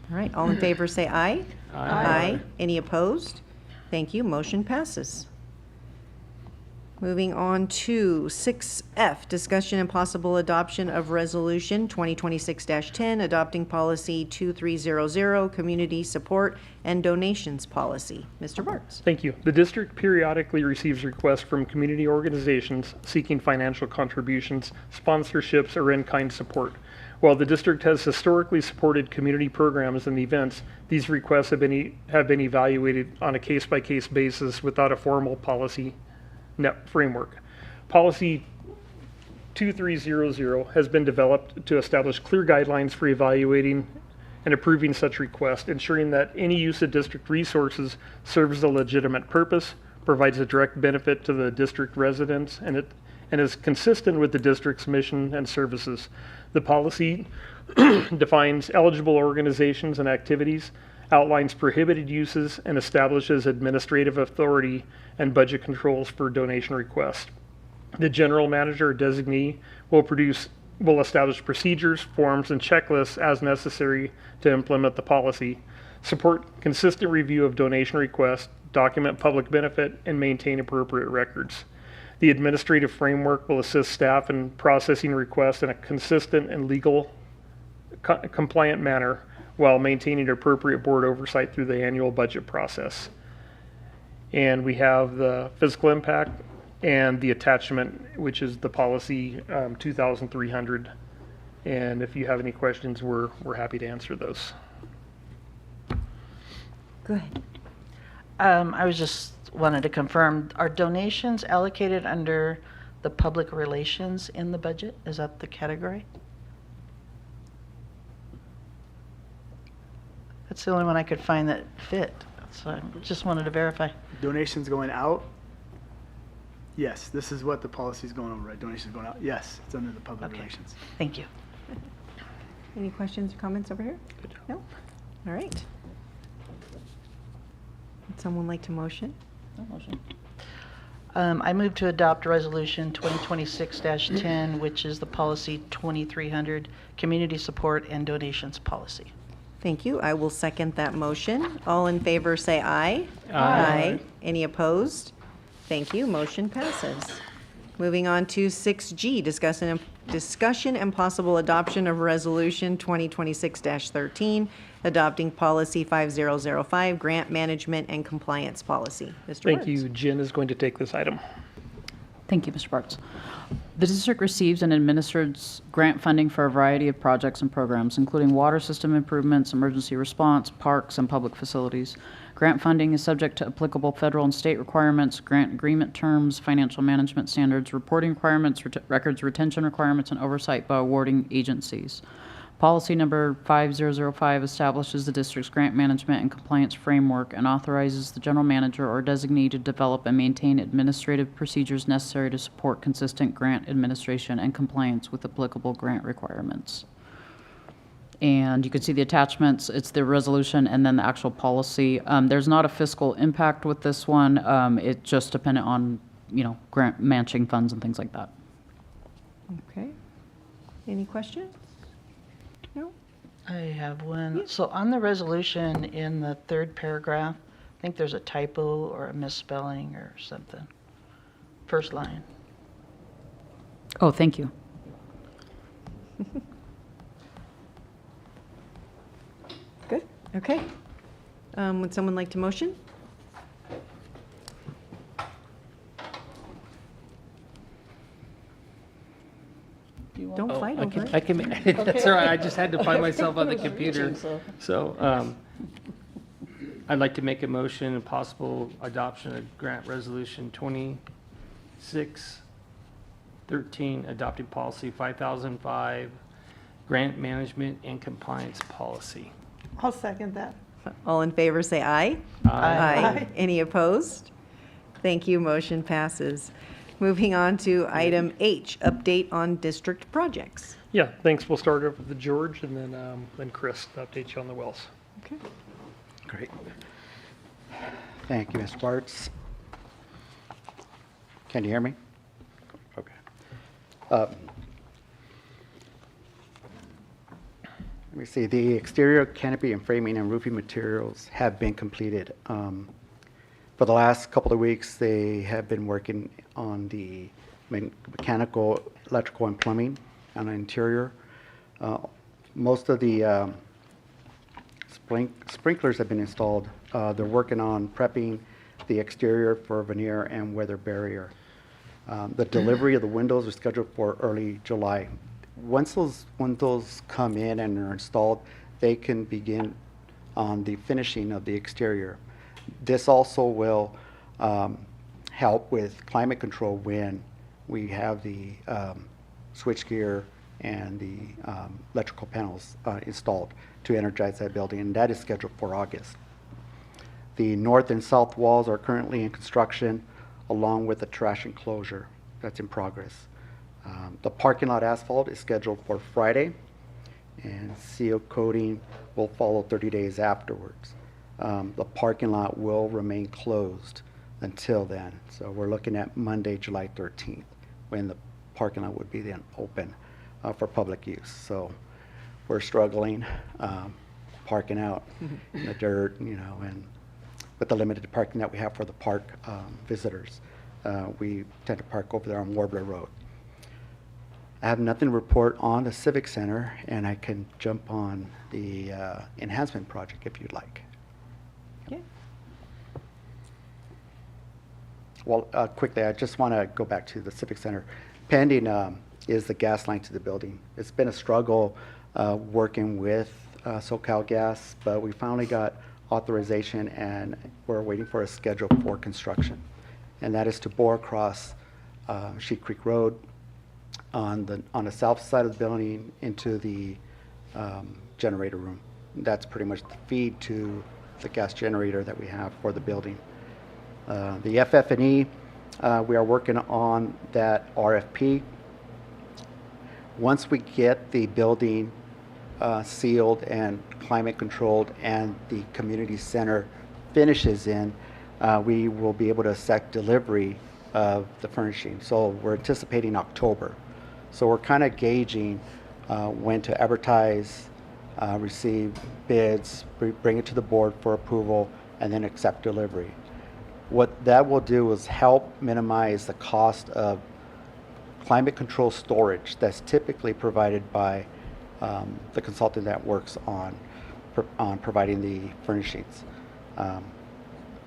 All right. All in favor say aye. Aye. Any opposed? Thank you. Motion passes. Moving on to 6F, discussion and possible adoption of resolution 2026-10, adopting policy 2300, community support and donations policy. Mr. Bartz. Thank you. The district periodically receives requests from community organizations seeking financial contributions, sponsorships, or in-kind support. While the district has historically supported community programs and events, these requests have been evaluated on a case-by-case basis without a formal policy framework. Policy 2300 has been developed to establish clear guidelines for evaluating and approving such requests, ensuring that any use of district resources serves a legitimate purpose, provides a direct benefit to the district residents, and is consistent with the district's mission and services. The policy defines eligible organizations and activities, outlines prohibited uses, and establishes administrative authority and budget controls for donation requests. The general manager or designee will establish procedures, forms, and checklists as necessary to implement the policy, support consistent review of donation requests, document public benefit, and maintain appropriate records. The administrative framework will assist staff in processing requests in a consistent and legal compliant manner, while maintaining appropriate board oversight through the annual budget process. And we have the fiscal impact and the attachment, which is the policy 2300. And if you have any questions, we're happy to answer those. Go ahead. I was just wanted to confirm, are donations allocated under the public relations in the budget? Is that the category? That's the only one I could find that fit. So I just wanted to verify. Donations going out? Yes, this is what the policy is going over, right? Donations going out? Yes, it's under the public Okay. relations. Thank you. Any questions or comments over here? No? All right. Would someone like to motion? No motion. I move to adopt resolution 2026-10, which is the policy 2300, community support and donations policy. Thank you. I will second that motion. All in favor say aye. Aye. Any opposed? Thank you. Motion passes. Moving on to 6G, discuss and Discussion and possible adoption of Resolution 2026-13, adopting Policy 5005, Grant Management and Compliance Policy. Mr. Thank Burns. you. Jen is going to take this item. Thank you, Mr. Bartz. The district receives and administers grant funding for a variety of projects and programs, including water system improvements, emergency response, parks, and public facilities. Grant funding is subject to applicable federal and state requirements, grant agreement terms, financial management standards, reporting requirements, records retention requirements, and oversight by awarding agencies. Policy number 5005 establishes the district's grant management and compliance framework and authorizes the general manager or designee to develop and maintain administrative procedures necessary to support consistent grant administration and compliance with applicable grant requirements. And you can see the attachments. It's the resolution and then the actual policy. There's not a fiscal impact with this one. It's just dependent on, grant matching funds and things like that. Okay. Any questions? No? I have one. So on the resolution in the third paragraph, I think there's a typo or a misspelling or something. First line. Oh, thank you. Good. Okay. Would someone like to motion? Don't fight over it. I can, that's all right, I just had to find myself on the computer. So, I'd like to make a motion and possible adoption of grant resolution 2613, adopting policy 5005, grant management and compliance policy. I'll second that. All in favor, say aye. Aye. Any opposed? Thank you. Motion passes. Moving on to item H, update on district projects. Yeah, thanks. We'll start over with George and then Chris to update you on the wells. Okay. Great. Thank you, Ms. Bartz. Can you hear me? Okay. Let me see. The exterior canopy and framing and roofing materials have been completed. For the last couple of weeks, they have been working on the mechanical, electrical, and plumbing on the interior. Most of the sprinklers have been installed. They're working on prepping the exterior for veneer and weather barrier. The delivery of the windows are scheduled for early July. Once those windows come in and are installed, they can begin on the finishing of the exterior. This also will help with climate control when we have the switchgear and the electrical panels installed to energize that building, and that is scheduled for August. The north and south walls are currently in construction, along with the trash enclosure that's in progress. The parking lot asphalt is scheduled for Friday, and seal coating will follow 30 days afterwards. The parking lot will remain closed until then. So we're looking at Monday, July 13th, when the parking lot would be then open for public use. So we're struggling parking out in the dirt, and with the limited parking that we have for the park visitors. We tend to park over there on Warbler Road. I have nothing to report on the Civic Center, and I can jump on the enhancement project if you'd like. Okay. Well, quickly, I just want to go back to the Civic Center. Pending is the gas line to the building. It's been a struggle working with SoCal Gas, but we finally got authorization, and we're waiting for a schedule for construction. And that is to bore across Sheep Creek Road on the south side of the building into the generator room. That's pretty much the feed to the gas generator that we have for the building. The FF&E, we are working on that RFP. Once we get the building sealed and climate controlled and the community center finishes in, we will be able to set delivery of the furnishing. So we're anticipating October. So we're kind of gauging when to advertise, receive bids, bring it to the board for approval, and then accept delivery. What that will do is help minimize the cost of climate control storage that's typically provided by the consultant that works on providing the furnishings.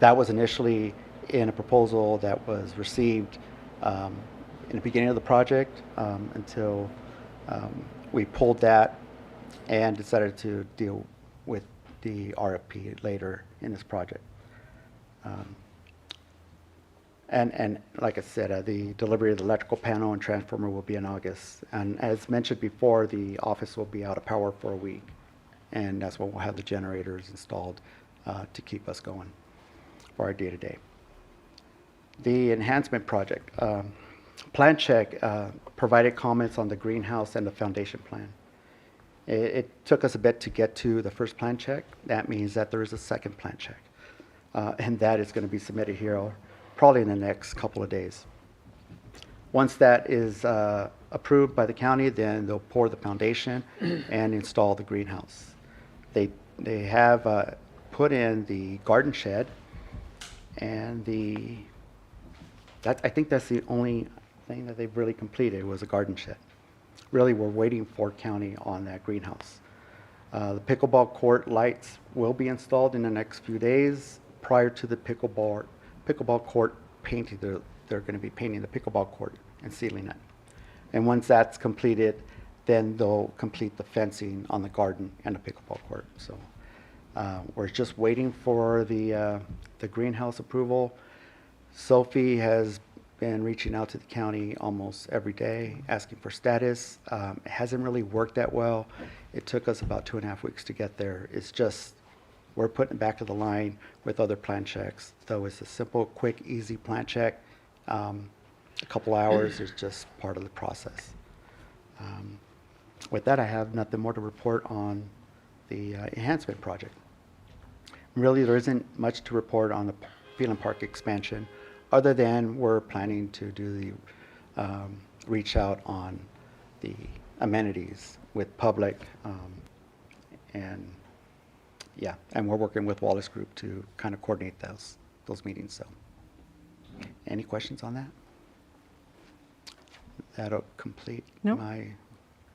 That was initially in a proposal that was received in the beginning of the project until we pulled that and decided to deal with the RFP later in this project. And like I said, the delivery of the electrical panel and transformer will be in August. And as mentioned before, the office will be out of power for a week. And that's when we'll have the generators installed to keep us going for our day-to-day. The enhancement project. Plan check provided comments on the greenhouse and the foundation plan. It took us a bit to get to the first plan check. That means that there is a second plan check. And that is going to be submitted here probably in the next couple of days. Once that is approved by the county, then they'll pour the foundation and install the greenhouse. They have put in the garden shed, and I think that's the only thing that they've really completed was a garden shed. Really, we're waiting for county on that greenhouse. The pickleball court lights will be installed in the next few days prior to the pickleball court painting. They're going to be painting the pickleball court and sealing it. And once that's completed, then they'll complete the fencing on the garden and the pickleball court. So we're just waiting for the greenhouse approval. Sophie has been reaching out to the county almost every day, asking for status. It hasn't really worked that well. It took us about 2.5 weeks to get there. It's just, we're putting it back of the line with other plan checks. Though it's a simple, quick, easy plan check. A couple hours is just part of the process. With that, I have nothing more to report on the enhancement project. Really, there isn't much to report on the Phelan Park expansion, other than we're planning to do the reach out on the amenities with public, and we're working with Wallace Group to kind of coordinate those meetings. So, any questions on that? That'll complete No. my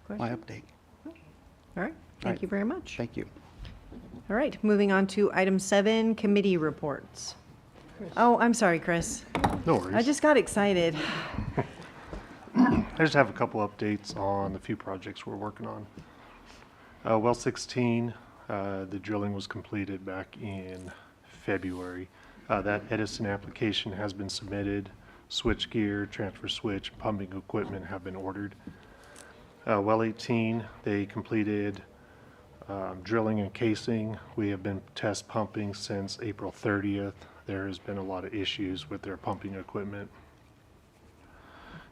update. All right. Thank you very much. Thank you. All right. Moving on to item 7, committee reports. Oh, I'm sorry, Chris. No worries. I just got excited. I just have a couple updates on the few projects we're working on. Well 16, the drilling was completed back in February. That Edison application has been submitted. Switchgear, transfer switch, pumping equipment have been ordered. Well 18, they completed drilling and casing. We have been test pumping since April 30th. There has been a lot of issues with their pumping equipment.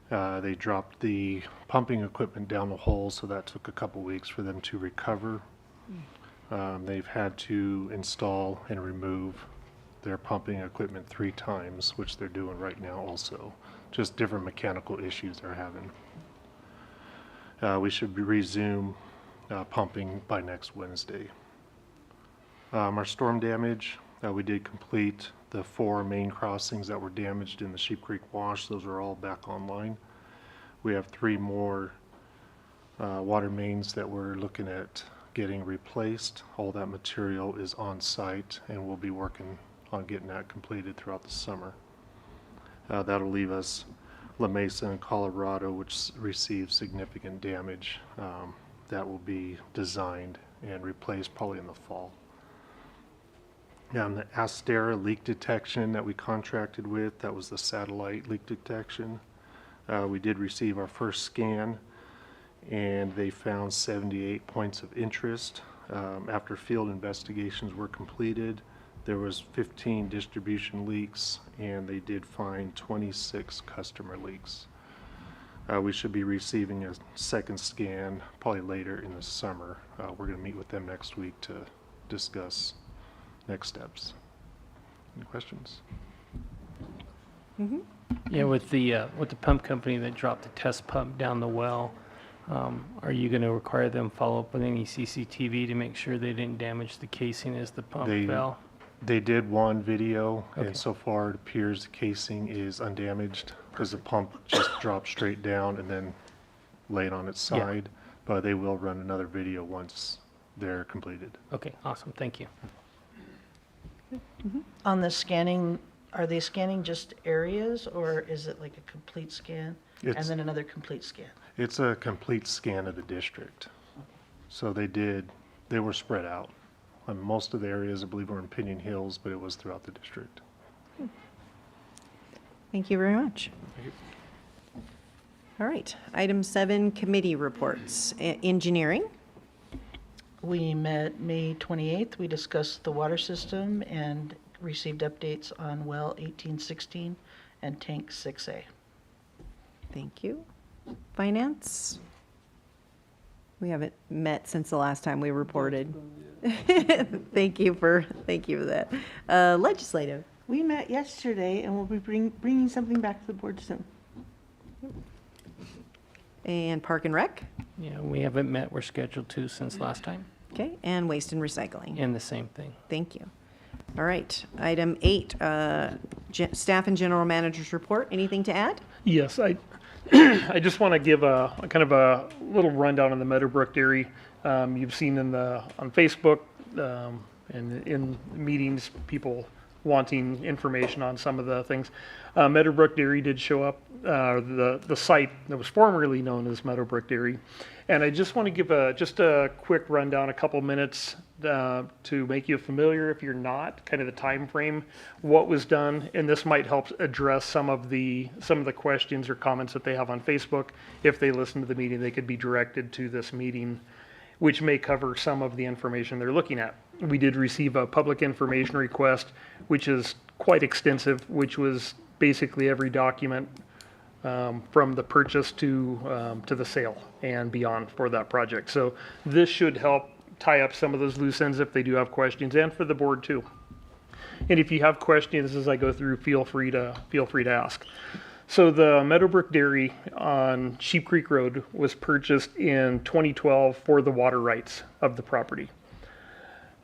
They dropped the pumping equipment down the hole, so that took a couple weeks for them to recover. They've had to install and remove their pumping equipment 3 times, which they're doing right now also. Just different mechanical issues they're having. We should resume pumping by next Wednesday. Our storm damage, we did complete the 4 main crossings that were damaged in the Sheep Creek Wash. Those are all back online. We have 3 more water mains that we're looking at getting replaced. All that material is on site, and we'll be working on getting that completed throughout the summer. That'll leave us La Mesa and Colorado, which received significant damage. That will be designed and replaced probably in the fall. The Astera leak detection that we contracted with, that was the satellite leak detection. We did receive our first scan, and they found 78 points of interest. After field investigations were completed, there was 15 distribution leaks, and they did find 26 customer leaks. We should be receiving a second scan probably later in the summer. We're going to meet with them next week to discuss next steps. Any questions? Mm-hmm. Yeah, with the pump company that dropped the test pump down the well, are you going to require them follow up with any CCTV to make sure they didn't damage the casing as the pump fell? They did one video, Okay. and so far it appears the casing is undamaged because the pump just dropped straight down and then laid on its Yeah. side. But they will run another video once they're completed. Okay, awesome, thank you. On the scanning, are they scanning just areas, or is it like a complete scan and It's- then another complete scan? It's a complete scan of the district. So they were spread out. Most of the areas, I believe, were in Piñon Hills, but it was throughout the district. Thank you very much. All right, item 7, committee reports. Engineering, We met May 28th. We discussed the water system and received updates on well 1816 and tank 6A. thank you. Finance? We haven't met since the last time we reported. Thank you for that. Legislative, We met yesterday and we'll be bringing something back to the board soon. and Park and Rec, Yeah, we haven't met, we're scheduled to since last time, okay, and Waste and Recycling. and the same thing. Thank you. All right, item 8, staff and general managers report. Anything to add? Yes, I, I just want to give a kind of a little rundown on the Meadowbrook Dairy. You've seen on Facebook and in meetings, people wanting information on some of the things. Meadowbrook Dairy did show up, the site that was formerly known as Meadowbrook Dairy. And I just want to give just a quick rundown, a couple minutes to make you familiar, if you're not, kind of the time frame, what was done, and this might help address some of the questions or comments that they have on Facebook. If they listen to the meeting, they could be directed to this meeting, which may cover some of the information they're looking at. We did receive a public information request, which is quite extensive, which was basically every document from the purchase to the sale and beyond for that project. So this should help tie up some of those loose ends if they do have questions, and for the board too. And if you have questions as I go through, feel free to ask. So the Meadowbrook Dairy on Sheep Creek Road was purchased in 2012 for the water rights of the property.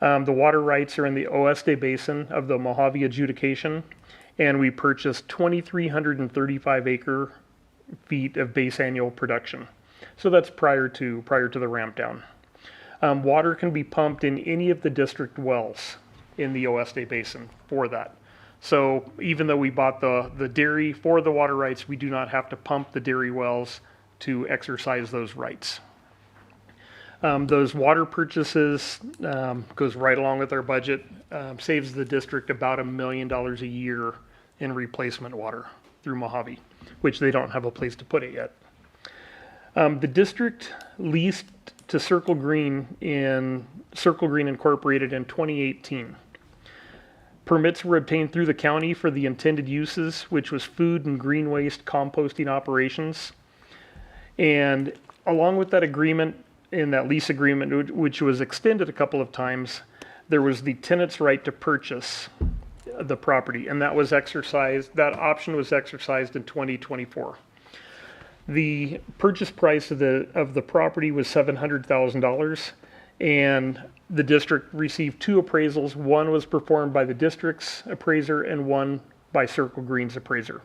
The water rights are in the Oeste Basin of the Mojave adjudication, and we purchased 2,335 acre feet of base annual production. So that's prior to the ramp down. Water can be pumped in any of the district wells in the Oeste Basin for that. So even though we bought the dairy for the water rights, we do not have to pump the dairy wells to exercise those rights. Those water purchases goes right along with our budget, saves the district about $1 million a year in replacement water through Mojave, which they don't have a place to put it yet. The district leased to Circle Green Incorporated in 2018. Permits were obtained through the county for the intended uses, which was food and green waste composting operations. And along with that agreement, in that lease agreement, which was extended a couple of times, there was the tenant's right to purchase the property, and that option was exercised in 2024. The purchase price of the property was $700,000, and the district received 2 appraisals. One was performed by the district's appraiser and one by Circle Green's appraiser.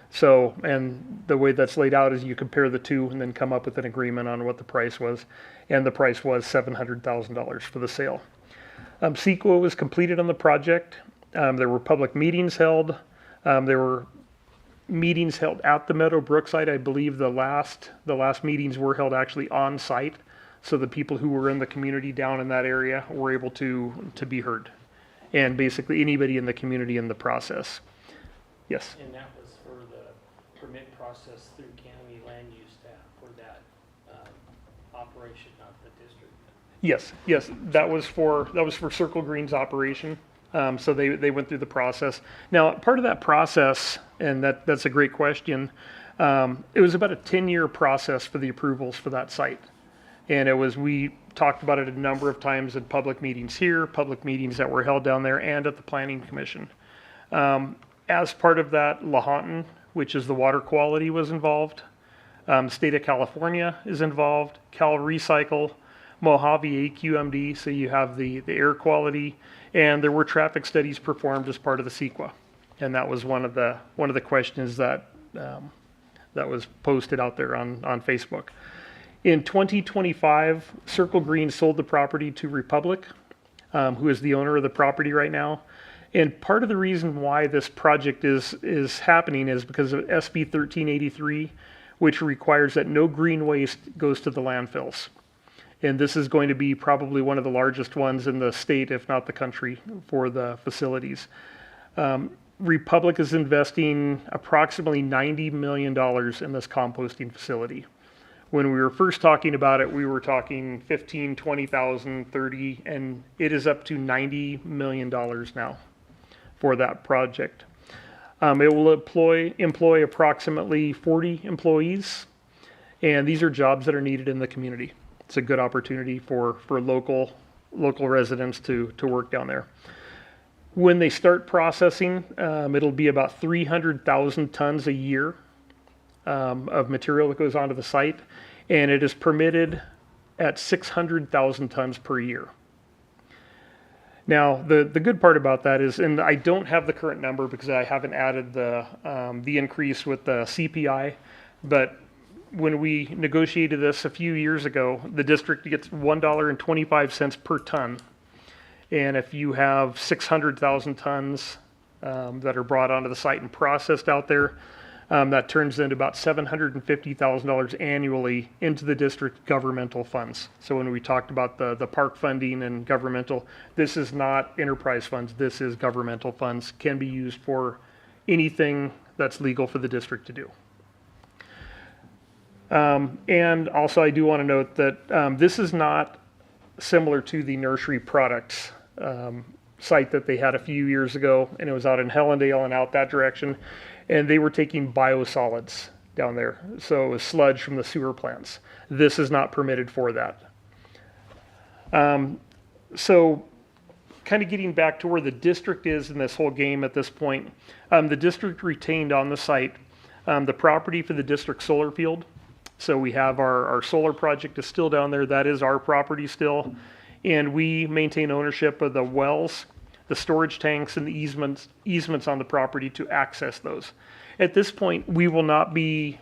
So, and the way that's laid out is you compare the two and then come up with an agreement on what the price was, and the price was $700,000 for the sale. CEQA was completed on the project. There were public meetings held. There were meetings held at the Meadowbrook site. I believe the last meetings were held actually on site, so the people who were in the community down in that area were able to be heard, and basically anybody in the community in the process. Yes. And that was for the permit process through county land use staff for that operation of the district. Yes, that was for Circle Green's operation. So they went through the process. Now, part of that process, and that's a great question, it was about a 10-year process for the approvals for that site. And we talked about it a number of times in public meetings here, public meetings that were held down there, and at the Planning Commission. As part of that, Lahontan, which is the water quality, was involved. State of California is involved, Cal Recycle, Mojave AQMD, so you have the air quality, and then And there were traffic studies performed as part of the CEQA. And that was one of the questions that, that was posted out there on Facebook. In 2025, Circle Green sold the property to Republic, who is the owner of the property right now. And part of the reason why this project is happening is because of SB 1383, which requires that no green waste goes to the landfills. And this is going to be probably one of the largest ones in the state, if not the country, for the facilities. Republic is investing approximately $90 million in this composting facility. When we were first talking about it, we were talking 15, 20,000, 30, and it is up to $90 million now for that project. It will employ approximately 40 employees, and these are jobs that are needed in the community. It's a good opportunity for local residents to work down there. When they start processing, it'll be about 300,000 tons a year of material that goes onto the site, and it is permitted at 600,000 tons per year. Now, the good part about that is, and I don't have the current number because I haven't added the increase with the CPI, but when we negotiated this a few years ago, the district gets $1.25 per ton. And if you have 600,000 tons that are brought onto the site and processed out there, that turns into about $750,000 annually into the district governmental funds. So when we talked about the park funding and governmental, this is not enterprise funds, this is governmental funds, can be used for anything that's legal for the district to do. And also I do want to note that this is not similar to the nursery products site that they had a few years ago, and it was out in Hellendale and out that direction. And they were taking biosolids down there. So it was sludge from the sewer plants. This is not permitted for that. So kind of getting back to where the district is in this whole game at this point, the district retained on the site the property for the district solar field. So we have our solar project is still down there. That is our property still. And we maintain ownership of the wells, the storage tanks, and the easements on the property to access those. At this point, we will not be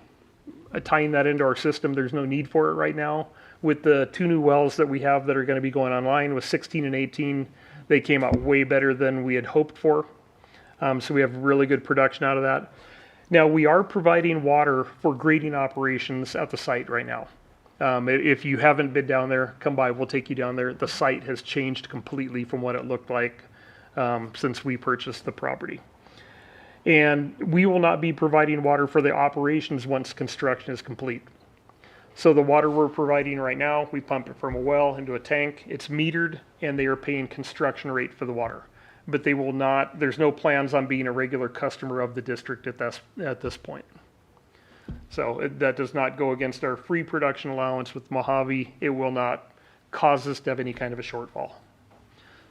tying that into our system. There's no need for it right now. With the 2 new wells that we have that are going to be going online with 16 and 18, they came out way better than we had hoped for. So we have really good production out of that. Now, we are providing water for grading operations at the site right now. If you haven't been down there, come by, we'll take you down there. The site has changed completely from what it looked like since we purchased the property. And we will not be providing water for the operations once construction is complete. So the water we're providing right now, we pump it from a well into a tank. It's metered, and they are paying construction rate for the water. But they will not, there's no plans on being a regular customer of the district at this point. So that does not go against our free production allowance with Mojave. It will not cause us to have any kind of a shortfall.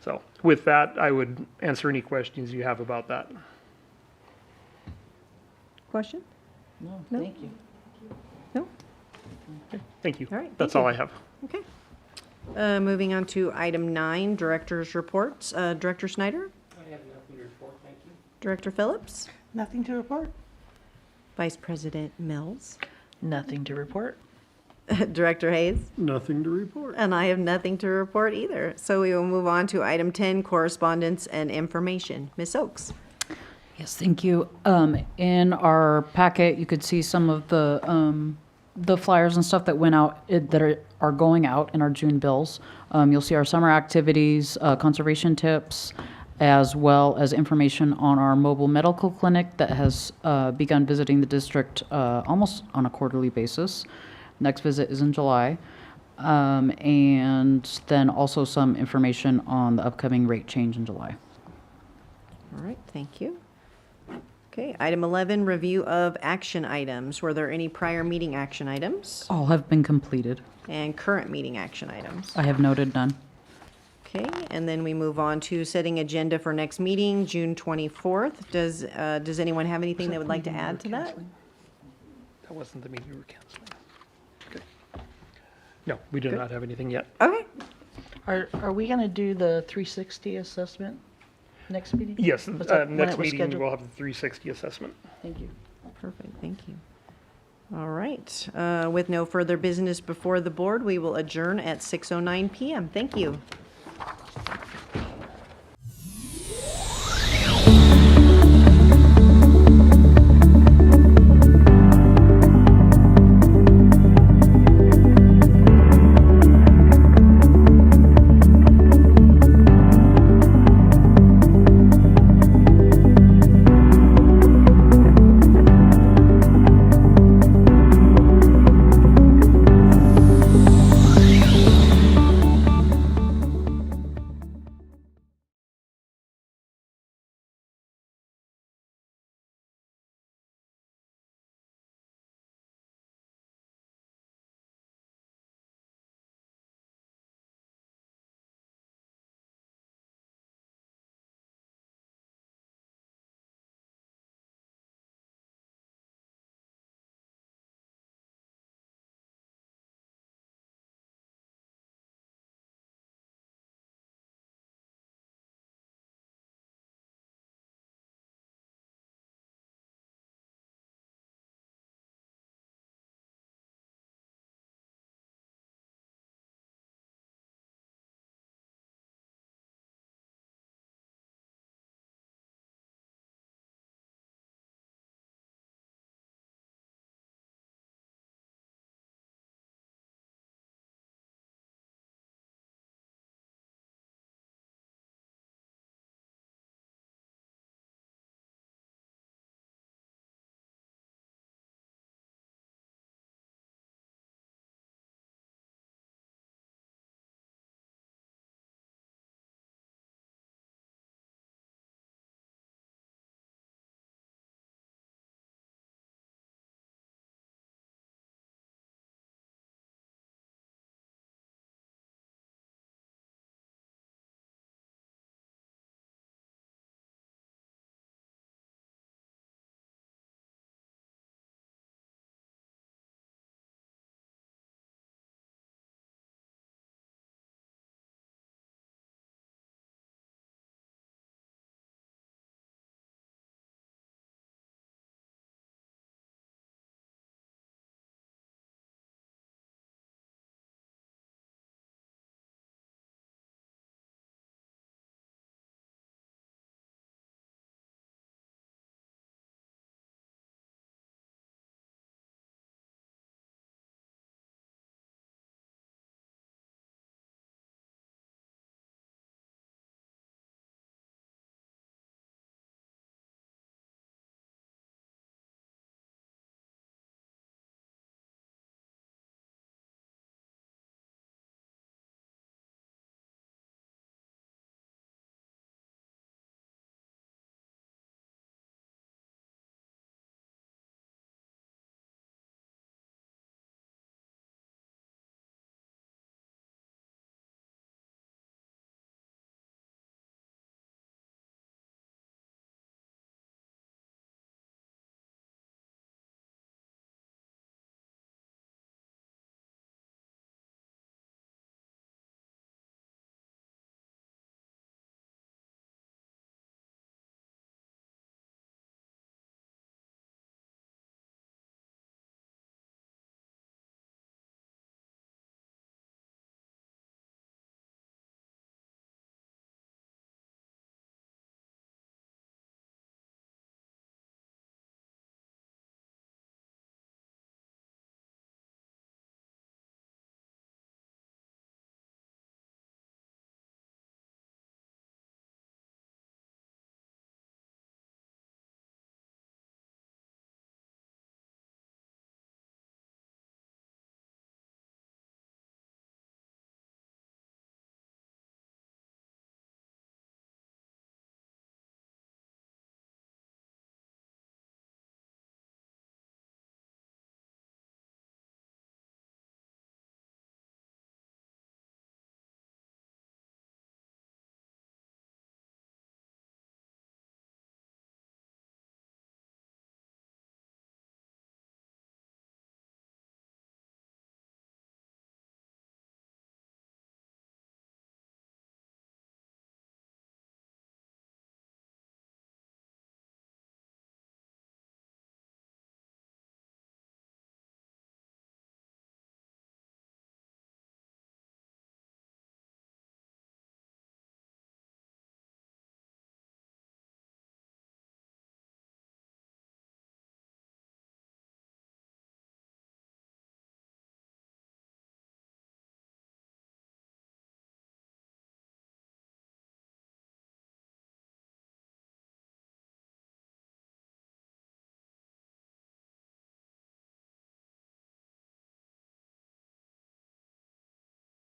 So with that, I would answer any questions you have about that. Question? No, No? thank you. No? Okay, thank you. All right, That's thank all you. I have. Okay. Moving on to item 9, director's reports. Director Snyder? I have nothing to report, thank you. Director Phillips? Nothing to report. Vice President Mills? Nothing to report. Director Hayes? Nothing to report. And I have nothing to report either. So we will move on to item 10, correspondence and information. Ms. Oaks? Yes, thank you. In our packet, you could see some of the flyers and stuff that went out, that are going out in our June bills. You'll see our summer activities, conservation tips, as well as information on our mobile medical clinic that has begun visiting the district almost on a quarterly basis. Next visit is in July. And then also some information on the upcoming rate change in July. All right, thank you. Okay, item 11, review of action items. Were there any prior meeting action items? All have been completed. And current meeting action items? I have noted none. Okay, and then we move on to setting agenda for next meeting, June 24th. Does anyone have anything they would like to add to that? That wasn't the meeting we were canceling. Okay. No, we do not have anything yet. Okay. Are we going to do the 360 assessment next meeting? Yes, Was that when next it was meeting scheduled? we'll have the 360 assessment. Thank you. Perfect, thank you. All right, with no further business before the board, we will adjourn at 6:09 PM. Thank you.